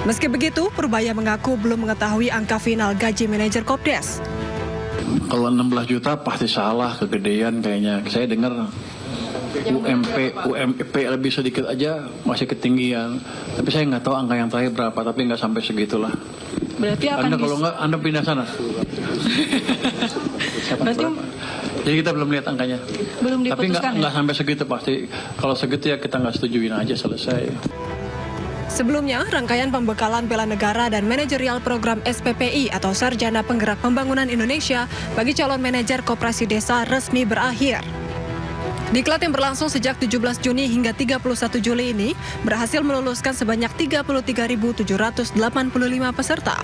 Meski begitu, Purbaya mengaku belum mengetahui angka final gaji manajer Kopdes. Kalau 16 juta pasti salah, kegedean kayaknya. Saya dengar UMP lebih sedikit aja masih ketinggian. Tapi saya nggak tahu angka yang terakhir berapa, tapi nggak sampai segitulah. Berarti akan kalau nggak, Anda pindah sana. Berarti jadi kita belum lihat angkanya. Belum diputuskan. Tapi nggak sampai segitu pasti. Kalau segitu ya kita nggak setujuin aja, selesai. Sebelumnya, rangkaian pembekalan bela negara dan manajerial program SPPI atau Sarjana Penggerak Pembangunan Indonesia bagi calon manajer koperasi desa resmi berakhir. Diklat yang berlangsung sejak 17 Juni hingga 31 Juli ini berhasil meluluskan sebanyak 33.785 peserta.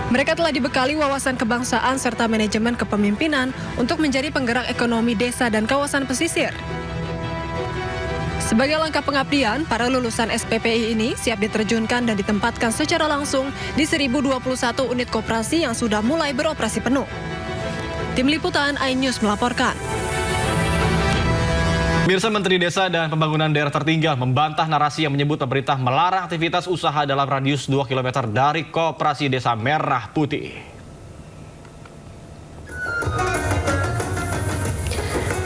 Mereka telah dibekali wawasan kebangsaan serta manajemen kepemimpinan untuk menjadi penggerak ekonomi desa dan kawasan pesisir. Sebagai langkah pengabdian, para lulusan SPPI ini siap diterjunkan dan ditempatkan secara langsung di 1021 unit koperasi yang sudah mulai beroperasi penuh. Tim Liputan iNews melaporkan. Pemirsa, Menteri Desa dan Pembangunan Daerah Tertinggal membantah narasi yang menyebut pemerintah melarang aktivitas usaha dalam radius 2 km dari Koperasi Desa Merah Putih.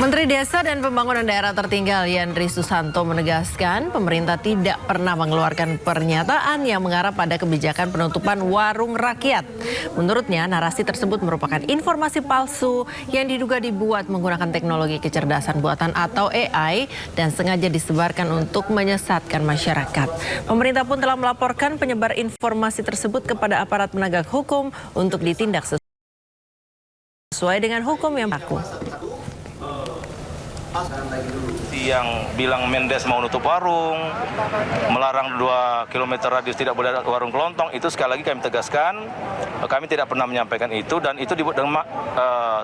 Menteri Desa dan Pembangunan Daerah Tertinggal Yandri Susanto menegaskan pemerintah tidak pernah mengeluarkan pernyataan yang mengarah pada kebijakan penutupan warung rakyat. Menurutnya, narasi tersebut merupakan informasi palsu yang diduga dibuat menggunakan teknologi kecerdasan buatan atau AI dan sengaja disebarkan untuk menyesatkan masyarakat. Pemerintah pun telah melaporkan penyebar informasi tersebut kepada aparat penegak hukum untuk ditindak sesuai dengan hukum yang berlaku. Yang bilang Mendes mau nutup warung, melarang 2 km radius tidak boleh ada warung kelontong, itu sekali lagi kami tegaskan, kami tidak pernah menyampaikan itu dan itu dibuat dengan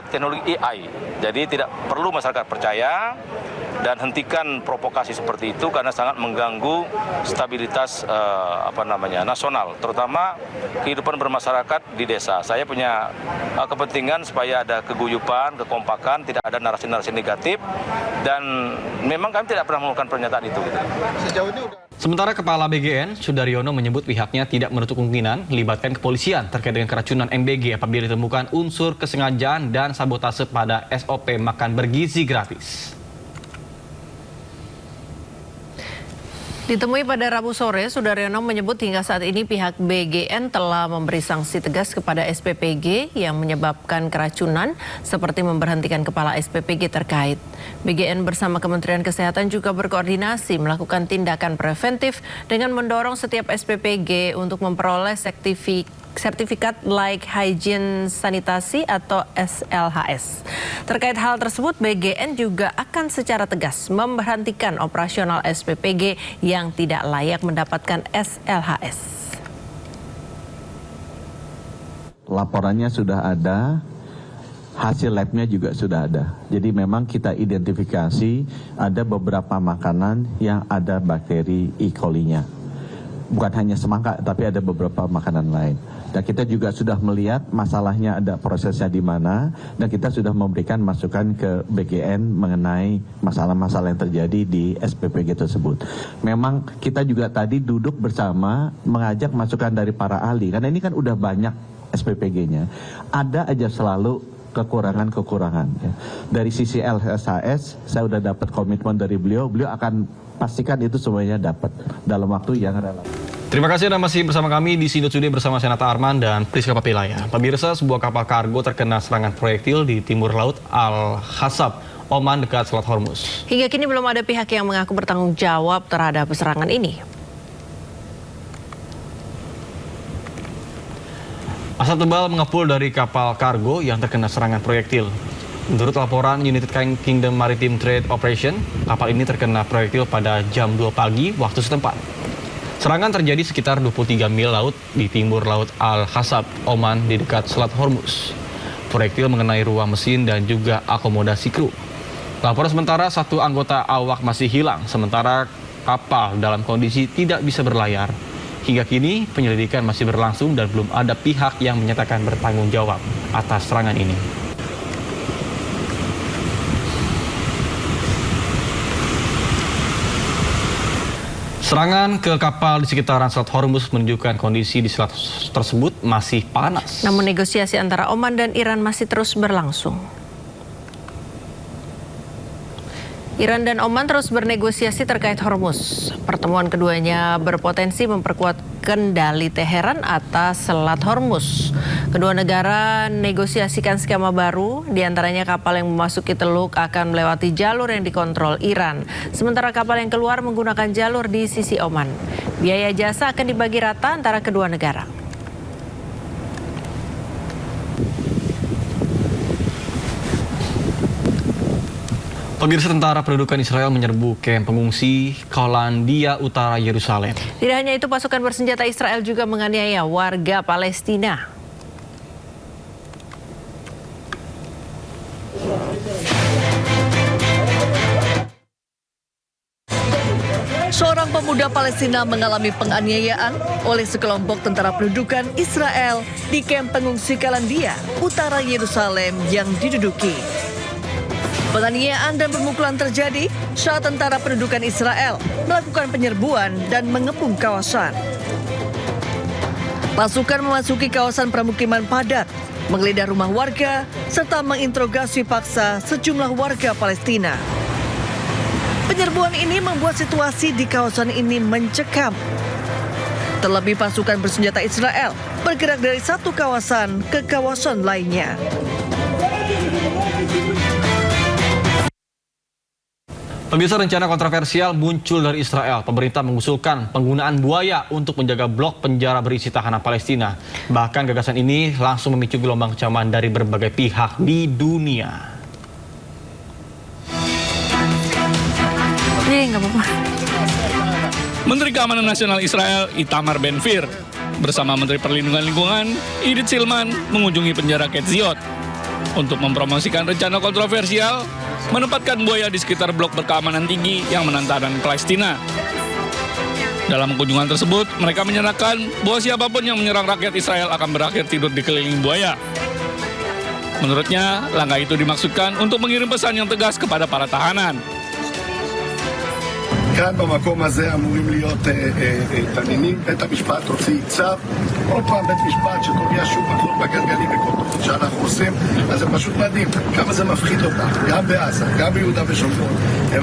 teknologi AI. Jadi tidak perlu masyarakat percaya dan hentikan provokasi seperti itu karena sangat mengganggu stabilitas nasional, terutama kehidupan bermasyarakat di desa. Saya punya kepentingan supaya ada keguyupan, kekompakan, tidak ada narasi-narasi negatif dan memang kami tidak pernah melakukan pernyataan itu. Sementara Kepala BGN, Sudaryono, menyebut pihaknya tidak menutup kemungkinan melibatkan kepolisian terkait dengan keracunan MBG apabila ditemukan unsur kesengajaan dan sabotase pada SOP makan bergizi gratis. Ditemui pada Rabu sore, Sudaryono menyebut hingga saat ini pihak BGN telah memberi sanksi tegas kepada SPPG yang menyebabkan keracunan seperti memberhentikan kepala SPPG terkait. BGN bersama Kementerian Kesehatan juga berkoordinasi melakukan tindakan preventif dengan mendorong setiap SPPG untuk memperoleh sertifikat sertifikat Like Hygiene Sanitasi atau SLHS. Terkait hal tersebut, BGN juga akan secara tegas memberhentikan operasional SPPG yang tidak layak mendapatkan SLHS. Laporannya sudah ada, hasil labnya juga sudah ada. Jadi memang kita identifikasi ada beberapa makanan yang ada bakteri E. coli-nya. Bukan hanya semangka, tapi ada beberapa makanan lain. Dan kita juga sudah melihat masalahnya ada prosesnya di mana, dan kita sudah memberikan masukan ke BGN mengenai masalah-masalah yang terjadi di SPPG tersebut. Memang kita juga tadi duduk bersama mengajak masukan dari para ahli, karena ini kan udah banyak SPPG-nya. Ada aja selalu kekurangan-kekurangan. Ya. Dari sisi LSHS, saya udah dapat komitmen dari beliau akan pastikan itu semuanya dapat dalam waktu yang relatif. Terima kasih Anda masih bersama kami di Sindo Today bersama Senata Arman dan Priska Papilaya. Pemirsa, sebuah kapal kargo terkena serangan proyektil di timur laut Al-Hasab, Oman dekat Selat Hormuz. Hingga kini belum ada pihak yang mengaku bertanggung jawab terhadap serangan ini. Asap tebal mengepul dari kapal kargo yang terkena serangan proyektil. Menurut laporan United Kingdom Maritime Trade Operation, kapal ini terkena proyektil pada jam 2 pagi waktu setempat. Serangan terjadi sekitar 23 mil laut di timur laut Al-Hasab, Oman di dekat Selat Hormuz. Proyektil mengenai ruang mesin dan juga akomodasi kru. Laporan sementara satu anggota awak masih hilang, sementara kapal dalam kondisi tidak bisa berlayar. Hingga kini penyelidikan masih berlangsung dan belum ada pihak yang menyatakan bertanggung jawab atas serangan ini. Serangan ke kapal di sekitaran Selat Hormuz menunjukkan kondisi di selat tersebut masih panas. Namun negosiasi antara Oman dan Iran masih terus berlangsung. Iran dan Oman terus bernegosiasi terkait Hormuz. Pertemuan keduanya berpotensi memperkuat kendali Teheran atas Selat Hormuz. Kedua negara negosiasikan skema baru, diantaranya kapal yang memasuki teluk akan melewati jalur yang dikontrol Iran, sementara kapal yang keluar menggunakan jalur di sisi Oman. Biaya jasa akan dibagi rata antara kedua negara. Pemirsa, tentara pendudukan Israel menyerbu kamp pengungsi Kaulandia Utara Yerusalem. Tidak hanya itu, pasukan bersenjata Israel juga menganiaya warga Palestina. Seorang pemuda Palestina mengalami penganiayaan oleh sekelompok tentara pendudukan Israel di kamp pengungsi Kaulandia Utara Yerusalem yang diduduki. Penganiayaan dan pemukulan terjadi saat tentara pendudukan Israel melakukan penyerbuan dan mengepung kawasan. Pasukan memasuki kawasan permukiman padat, menggeledah rumah warga, serta menginterogasi paksa sejumlah warga Palestina. Penyerbuan ini membuat situasi di kawasan ini mencekam. Terlebih pasukan bersenjata Israel bergerak dari satu kawasan ke kawasan lainnya. Pemirsa, rencana kontroversial muncul dari Israel. Pemerintah mengusulkan penggunaan buaya untuk menjaga blok penjara berisi tahanan Palestina. Bahkan gagasan ini langsung memicu gelombang kecaman dari berbagai pihak di dunia. Menteri Keamanan Nasional Israel Itamar Ben-Gvir bersama Menteri Perlindungan Lingkungan Idit Silman mengunjungi penjara Ketziot untuk mempromosikan rencana kontroversial menempatkan buaya di sekitar blok berkeamanan tinggi yang menantang Palestina. Dalam kunjungan tersebut, mereka menyatakan bahwa siapapun yang menyerang rakyat Israel akan berakhir tidur dikelilingi buaya. Menurutnya, langkah itu dimaksudkan untuk mengirim pesan yang tegas kepada para tahanan. כאן במקום הזה אמורים להיות תנינים. בית המשפט הוציא צו, עוד פעם בית משפט שקובע שוב מקלות בגלגלים בכל תוכנית שאנחנו עושים, אז זה פשוט מדהים כמה זה מפחיד אותם, גם בעזה, גם ביהודה ושומרון.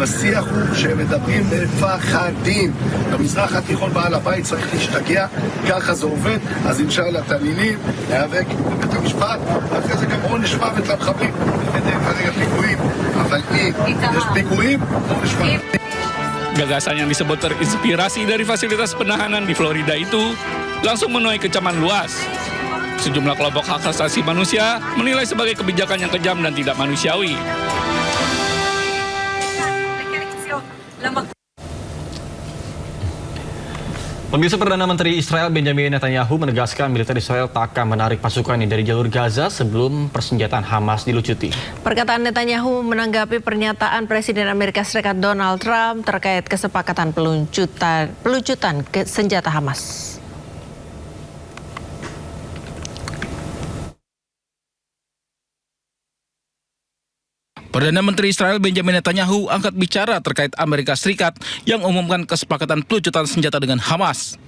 השיח הוא שהם מדברים מפחדים. במזרח התיכון בעל הבית צריך להשתגע, ככה זה עובד, אז אינשאללה תנינים, להיאבק בבית המשפט, ואחרי זה גם עונש מוות למחבלים. אין כרגע פיגועים, אבל אם יש פיגועים, עונש מוות. Gagasan yang disebut terinspirasi dari fasilitas penahanan di Florida itu langsung menuai kecaman luas. Sejumlah kelompok hak asasi manusia menilai sebagai kebijakan yang kejam dan tidak manusiawi. Pemirsa, Perdana Menteri Israel Benjamin Netanyahu menegaskan militer Israel tak akan menarik pasukannya dari jalur Gaza sebelum persenjataan Hamas dilucuti. Perkataan Netanyahu menanggapi pernyataan Presiden Amerika Serikat Donald Trump terkait kesepakatan pelucutan senjata Hamas. Perdana Menteri Israel Benjamin Netanyahu angkat bicara terkait Amerika Serikat yang umumkan kesepakatan pelucutan senjata dengan Hamas.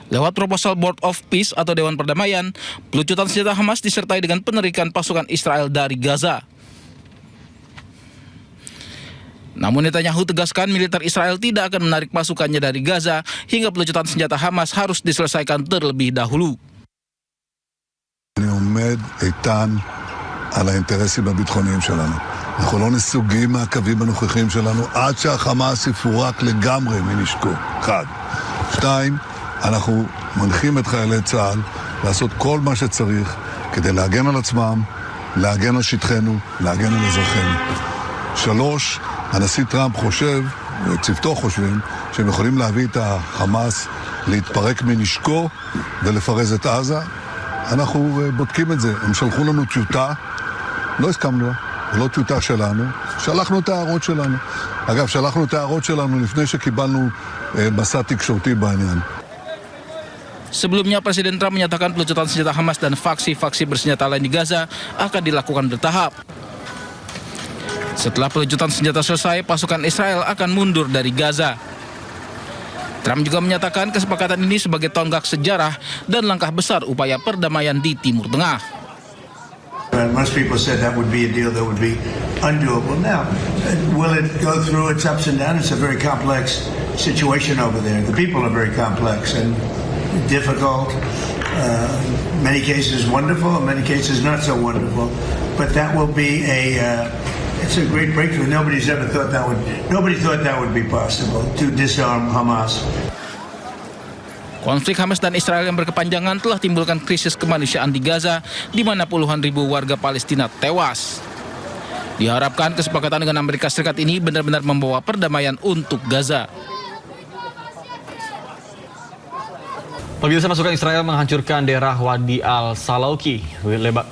Lewat proposal Board of Peace atau Dewan Perdamaian, pelucutan senjata Hamas disertai dengan penarikan pasukan Israel dari Gaza. Namun Netanyahu tegaskan militer Israel tidak akan menarik pasukannya dari Gaza hingga pelucutan senjata Hamas harus diselesaikan terlebih dahulu. על האינטרסים הביטחוניים שלנו. אנחנו לא נסוגים מהקווים הנוכחים שלנו עד שהחמאס יפורק לגמרי מנשקו. 1. 2. אנחנו מנחים את חיילי צה"ל לעשות כל מה שצריך כדי להגן על עצמם, להגן על שטחנו, להגן על אזרחינו. 3. הנשיא טראמפ חושב, וצוותו חושבים, שהם יכולים להביא את החמאס להתפרק מנשקו ולפרז את עזה. אנחנו בודקים את זה. הם שלחו לנו טיוטה, לא הסכמנו, לא טיוטה שלנו, שלחנו את ההערות שלנו. אגב, שלחנו את ההערות שלנו לפני שקיבלנו מסע תקשורתי בעניין. Sebelumnya Presiden Trump menyatakan pelucutan senjata Hamas dan faksi-faksi bersenjata lain di Gaza akan dilakukan bertahap. Setelah pelucutan senjata selesai, pasukan Israel akan mundur dari Gaza. Trump juga menyatakan kesepakatan ini sebagai tonggak sejarah dan langkah besar upaya perdamaian di Timur Tengah. Most people said that would be a deal that would be undoable. Now, will it go through its ups and downs? It's a very complex situation over there. The people are very complex and difficult. Many cases wonderful, in many cases not so wonderful. But that will be it's a great breakthrough. Nobody thought that would be possible to disarm Hamas. Konflik Hamas dan Israel yang berkepanjangan telah timbulkan krisis kemanusiaan di Gaza, di mana puluhan ribu warga Palestina tewas. Diharapkan kesepakatan dengan Amerika Serikat ini benar-benar membawa perdamaian untuk Gaza. Pemirsa, pasukan Israel menghancurkan daerah Wadi al-Salauki,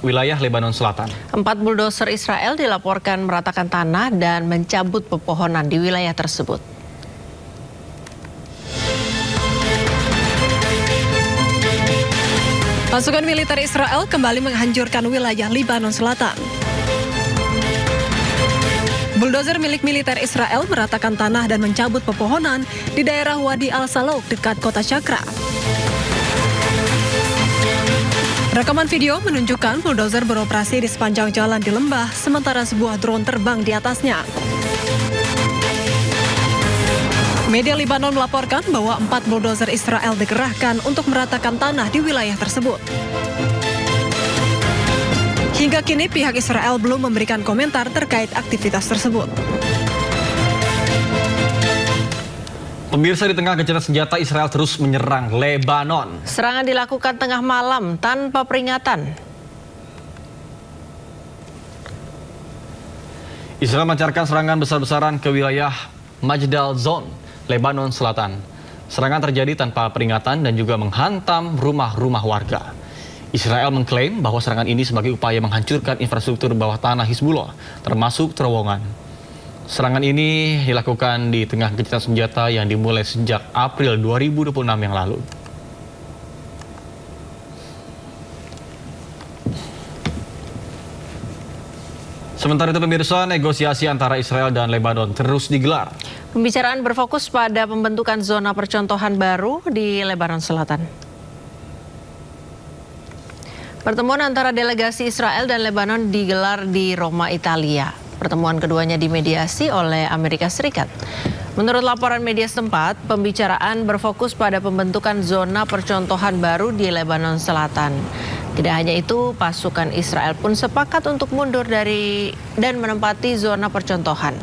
wilayah Lebanon Selatan. 4 buldoser Israel dilaporkan meratakan tanah dan mencabut pepohonan di wilayah tersebut. Pasukan militer Israel kembali menghancurkan wilayah Lebanon Selatan. Buldozer milik militer Israel meratakan tanah dan mencabut pepohonan di daerah Wadi al-Salauk dekat kota Shakra. Rekaman video menunjukkan buldozer beroperasi di sepanjang jalan di lembah, sementara sebuah drone terbang di atasnya. Media Lebanon melaporkan bahwa 4 buldozer Israel dikerahkan untuk meratakan tanah di wilayah tersebut. Hingga kini pihak Israel belum memberikan komentar terkait aktivitas tersebut. Pemirsa, di tengah gencatan senjata, Israel terus menyerang Lebanon. Serangan dilakukan tengah malam tanpa peringatan. Israel melancarkan serangan besar-besaran ke wilayah Majdal Zone, Lebanon Selatan. Serangan terjadi tanpa peringatan dan juga menghantam rumah-rumah warga. Israel mengklaim bahwa serangan ini sebagai upaya menghancurkan infrastruktur bawah tanah Hizbullah, termasuk terowongan. Serangan ini dilakukan di tengah gencatan senjata yang dimulai sejak April 2026 yang lalu. Sementara itu pemirsa, negosiasi antara Israel dan Lebanon terus digelar. Pembicaraan berfokus pada pembentukan zona percontohan baru di Lebanon Selatan. Pertemuan antara delegasi Israel dan Lebanon digelar di Roma, Italia. Pertemuan keduanya dimediasi oleh Amerika Serikat. Menurut laporan media setempat, pembicaraan berfokus pada pembentukan zona percontohan baru di Lebanon Selatan. Tidak hanya itu, pasukan Israel pun sepakat untuk mundur dari dan menempati zona percontohan.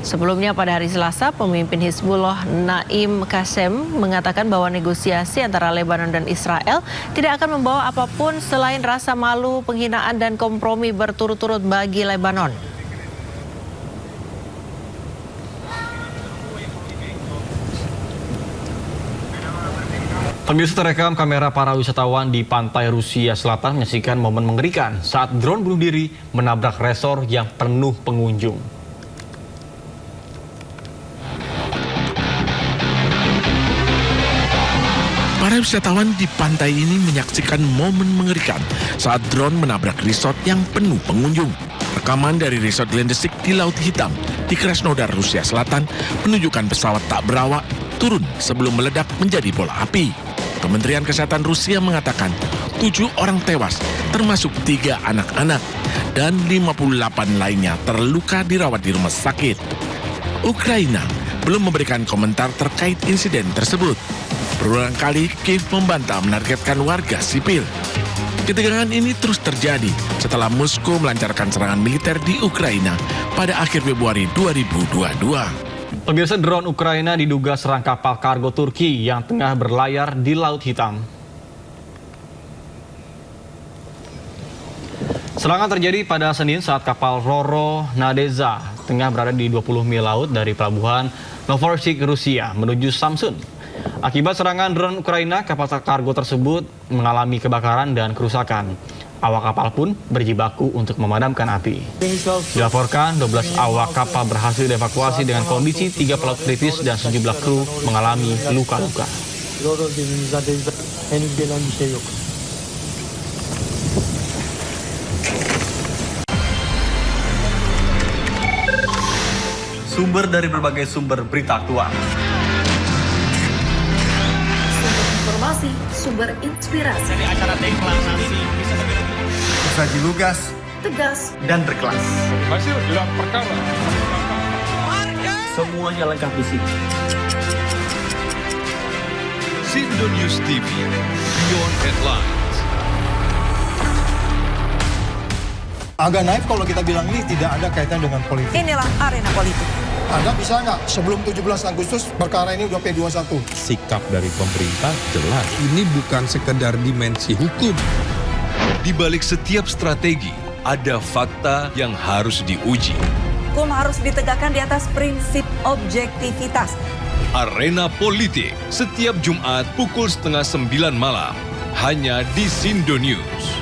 Sebelumnya pada hari Selasa, pemimpin Hizbullah Naim Qassem mengatakan bahwa negosiasi antara Lebanon dan Israel tidak akan membawa apapun selain rasa malu, penghinaan, dan kompromi berturut-turut bagi Lebanon. Pemirsa, terekam kamera para wisatawan di pantai Rusia Selatan menyaksikan momen mengerikan saat drone bunuh diri menabrak resor yang penuh pengunjung. Para wisatawan di pantai ini menyaksikan momen mengerikan saat drone menabrak resort yang penuh pengunjung. Rekaman dari resort Landesik di Laut Hitam di Krasnodar, Rusia Selatan menunjukkan pesawat tak berawak turun sebelum meledak menjadi bola api. Kementerian Kesehatan Rusia mengatakan 7 orang tewas, termasuk 3 anak-anak, dan 58 lainnya terluka dirawat di rumah sakit. Ukraina belum memberikan komentar terkait insiden tersebut. Berulang kali Kiev membantah menargetkan warga sipil. Ketegangan ini terus terjadi setelah Moskow melancarkan serangan militer di Ukraina pada akhir Februari 2022. Pemirsa, drone Ukraina diduga serang kapal kargo Turki yang tengah berlayar di Laut Hitam. Serangan terjadi pada Senin saat kapal Roro Nadeza tengah berada di 20 mil laut dari pelabuhan Novorossiysk, Rusia menuju Samsun. Akibat serangan drone Ukraina, kapal kargo tersebut mengalami kebakaran dan kerusakan. Awak kapal pun berjibaku untuk memadamkan api. Dilaporkan 12 awak kapal berhasil dievakuasi dengan kondisi 3 pelaut kritis dan sejumlah kru mengalami luka-luka. Sumber dari berbagai sumber berita aktual. Informasi, sumber inspirasi. Dari acara deklarasi saji lugas, tegas, dan berkelas. Hasil gelar perkara. Semuanya lengkap di sini. Sindo News TV, Beyond Headlines. Agak naif kalau kita bilang ini tidak ada kaitan dengan politik. Inilah arena politik. Anda bisa nggak sebelum 17 Agustus perkara ini udah P21? Sikap dari pemerintah jelas. Ini bukan sekedar dimensi hukum. Di balik setiap strategi, ada fakta yang harus diuji. Hukum harus ditegakkan di atas prinsip objektivitas. Arena Politik, setiap Jumat pukul 8:30 malam, hanya di Sindo News.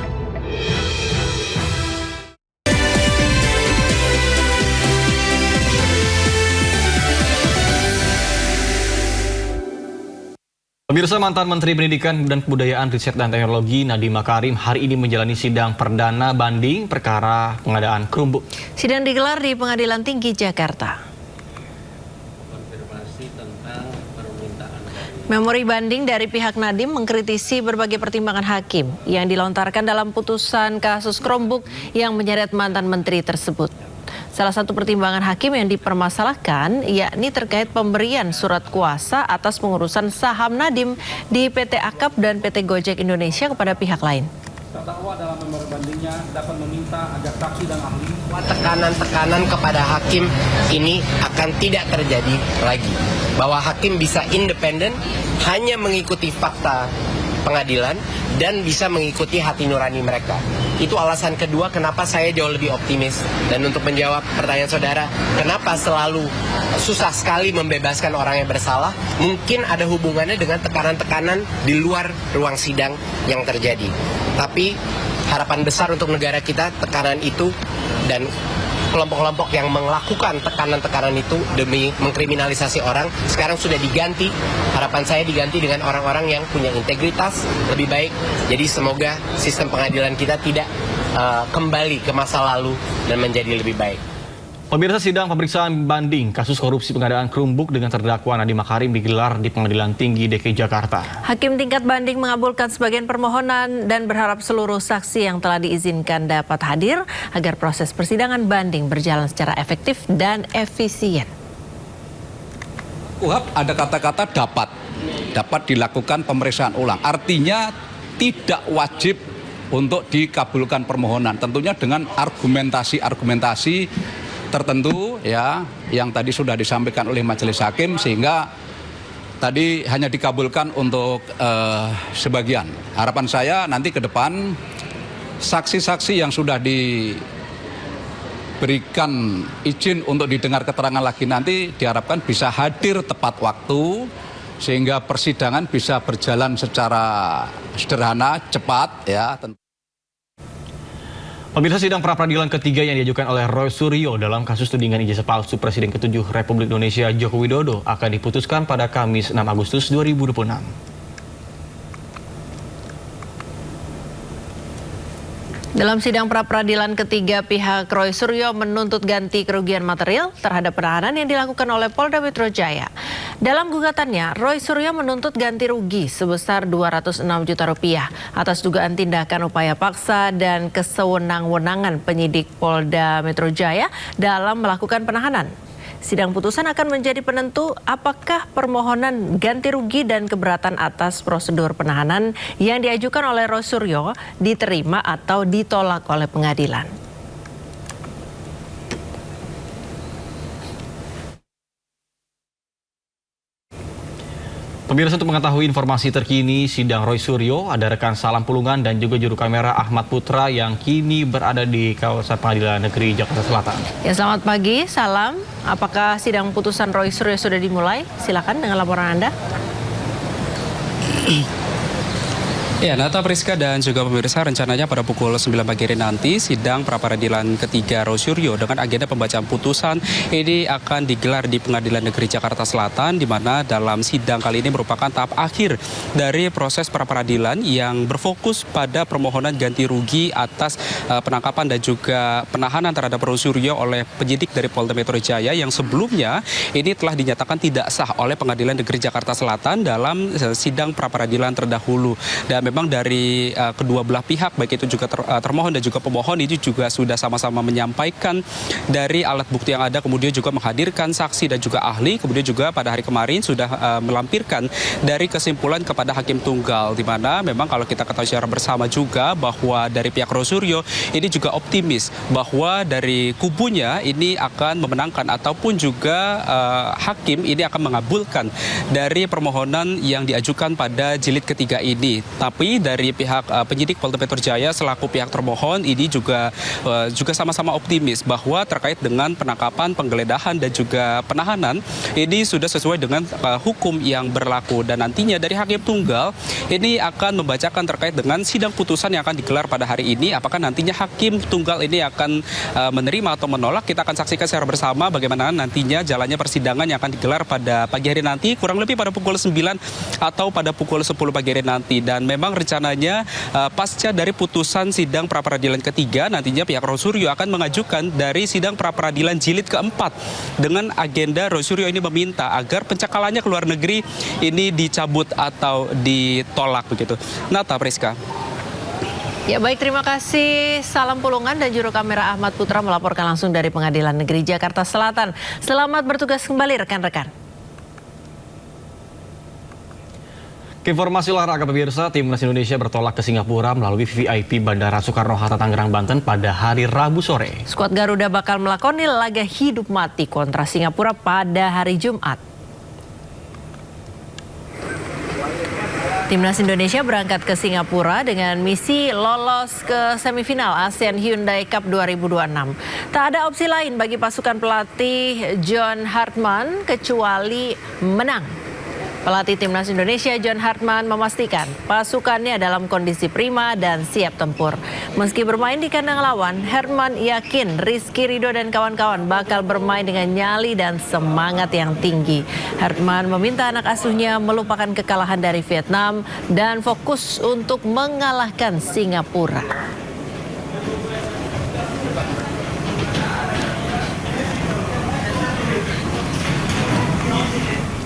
Pemirsa, mantan Menteri Pendidikan dan Kebudayaan, Riset dan Teknologi Nadiem Makarim hari ini menjalani sidang perdana banding perkara pengadaan Chromebook. Sidang digelar di Pengadilan Tinggi Jakarta. Memori banding dari pihak Nadiem mengkritisi berbagai pertimbangan hakim yang dilontarkan dalam putusan kasus Chromebook yang menyeret mantan menteri tersebut. Salah satu pertimbangan hakim yang dipermasalahkan yakni terkait pemberian surat kuasa atas pengurusan saham Nadiem di PT Akap dan PT Gojek Indonesia kepada pihak lain. Terdakwa dalam memori bandingnya dapat meminta agar saksi dan ahli tekanan-tekanan kepada hakim ini akan tidak terjadi lagi. Bahwa hakim bisa independen, hanya mengikuti fakta pengadilan dan bisa mengikuti hati nurani mereka. Itu alasan kedua kenapa saya jauh lebih optimis. Dan untuk menjawab pertanyaan saudara, kenapa selalu susah sekali membebaskan orang yang bersalah, mungkin ada hubungannya dengan tekanan-tekanan di luar ruang sidang yang terjadi. Tapi harapan besar untuk negara kita, tekanan itu dan kelompok-kelompok yang melakukan tekanan-tekanan itu demi mengkriminalisasi orang sekarang sudah diganti. Harapan saya diganti dengan orang-orang yang punya integritas lebih baik. Jadi semoga sistem pengadilan kita tidak kembali ke masa lalu dan menjadi lebih baik. Pemirsa, sidang pemeriksaan banding kasus korupsi pengadaan Chromebook dengan terdakwa Nadiem Makarim digelar di Pengadilan Tinggi DKI Jakarta. Hakim tingkat banding mengabulkan sebagian permohonan dan berharap seluruh saksi yang telah diizinkan dapat hadir agar proses persidangan banding berjalan secara efektif dan efisien. KUHP ada kata-kata dapat dilakukan pemeriksaan ulang. Artinya tidak wajib untuk dikabulkan permohonan. Tentunya dengan argumentasi tertentu ya yang tadi sudah disampaikan oleh majelis hakim, sehingga tadi hanya dikabulkan untuk sebagian. Harapan saya nanti ke depan saksi-saksi yang sudah diberikan izin untuk didengar keterangan lagi nanti diharapkan bisa hadir tepat waktu sehingga persidangan bisa berjalan secara sederhana, cepat ya. Pemirsa, sidang pra-peradilan ketiga yang diajukan oleh Roy Suryo dalam kasus tudingan ijazah palsu Presiden ke-7 Republik Indonesia Joko Widodo akan diputuskan pada Kamis 6 Agustus 2026. Dalam sidang pra-peradilan ketiga, pihak Roy Suryo menuntut ganti kerugian material terhadap penahanan yang dilakukan oleh Polda Metro Jaya. Dalam gugatannya, Roy Suryo menuntut ganti rugi sebesar 206 juta rupiah atas dugaan tindakan upaya paksa dan kesewenang-wenangan penyidik Polda Metro Jaya dalam melakukan penahanan. Sidang putusan akan menjadi penentu apakah permohonan ganti rugi dan keberatan atas prosedur penahanan yang diajukan oleh Roy Suryo diterima atau ditolak oleh pengadilan. Pemirsa, untuk mengetahui informasi terkini sidang Roy Suryo, ada rekan Salam Pulungan dan juga juru kamera Ahmad Putra yang kini berada di kawasan Pengadilan Negeri Jakarta Selatan. Ya, selamat pagi, Salam. Apakah sidang putusan Roy Suryo sudah dimulai? Silakan dengan laporan Anda. Ya, Nata, Priska, dan juga pemirsa, rencananya pada pukul 9 pagi hari nanti sidang pra-peradilan ketiga Roy Suryo dengan agenda pembacaan putusan ini akan digelar di Pengadilan Negeri Jakarta Selatan, di mana dalam sidang kali ini merupakan tahap akhir dari proses pra-peradilan yang berfokus pada permohonan ganti rugi atas penangkapan dan juga penahanan terhadap Roy Suryo oleh penyidik dari Polda Metro Jaya yang sebelumnya ini telah dinyatakan tidak sah oleh Pengadilan Negeri Jakarta Selatan dalam sidang pra-peradilan terdahulu. Dan memang dari kedua belah pihak, baik itu juga termohon dan juga pemohon, ini juga sudah sama-sama menyampaikan dari alat bukti yang ada, kemudian juga menghadirkan saksi dan juga ahli, kemudian juga pada hari kemarin sudah melampirkan dari kesimpulan kepada hakim tunggal, di mana memang kalau kita ketahui secara bersama juga bahwa dari pihak Roy Suryo ini juga optimis bahwa dari kubunya ini akan memenangkan ataupun juga hakim ini akan mengabulkan dari permohonan yang diajukan pada jilid ketiga ini. Tapi dari pihak penyidik Polda Metro Jaya selaku pihak termohon ini juga sama-sama optimis bahwa terkait dengan penangkapan, penggeledahan dan juga penahanan ini sudah sesuai dengan hukum yang berlaku, dan nantinya dari hakim tunggal ini akan membacakan terkait dengan sidang putusan yang akan digelar pada hari ini. Apakah nantinya hakim tunggal ini akan menerima atau menolak, kita akan saksikan secara bersama bagaimana nantinya jalannya persidangan yang akan digelar pada pagi hari nanti, kurang lebih pada pukul 9 atau pada pukul 10 pagi hari nanti. Dan memang rencananya pasca dari putusan sidang pra-peradilan ketiga, nantinya pihak Roy Suryo akan mengajukan dari sidang pra-peradilan jilid keempat dengan agenda Roy Suryo ini meminta agar pencekalannya ke luar negeri ini dicabut atau ditolak begitu. Nata, Priska. Ya, baik, terima kasih Salam Pulungan dan juru kamera Ahmad Putra melaporkan langsung dari Pengadilan Negeri Jakarta Selatan. Selamat bertugas kembali rekan-rekan. Informasi olahraga, pemirsa, Timnas Indonesia bertolak ke Singapura melalui VIP Bandara Soekarno-Hatta Tangerang, Banten pada hari Rabu sore. Skuad Garuda bakal melakoni laga hidup mati kontra Singapura pada hari Jumat. Timnas Indonesia berangkat ke Singapura dengan misi lolos ke semifinal ASEAN Hyundai Cup 2026. Tak ada opsi lain bagi pasukan pelatih John Hartman kecuali menang. Pelatih Timnas Indonesia John Hartman memastikan pasukannya dalam kondisi prima dan siap tempur. Meski bermain di kandang lawan, Hartman yakin Rizky Ridho dan kawan-kawan bakal bermain dengan nyali dan semangat yang tinggi. Hartman meminta anak asuhnya melupakan kekalahan dari Vietnam dan fokus untuk mengalahkan Singapura.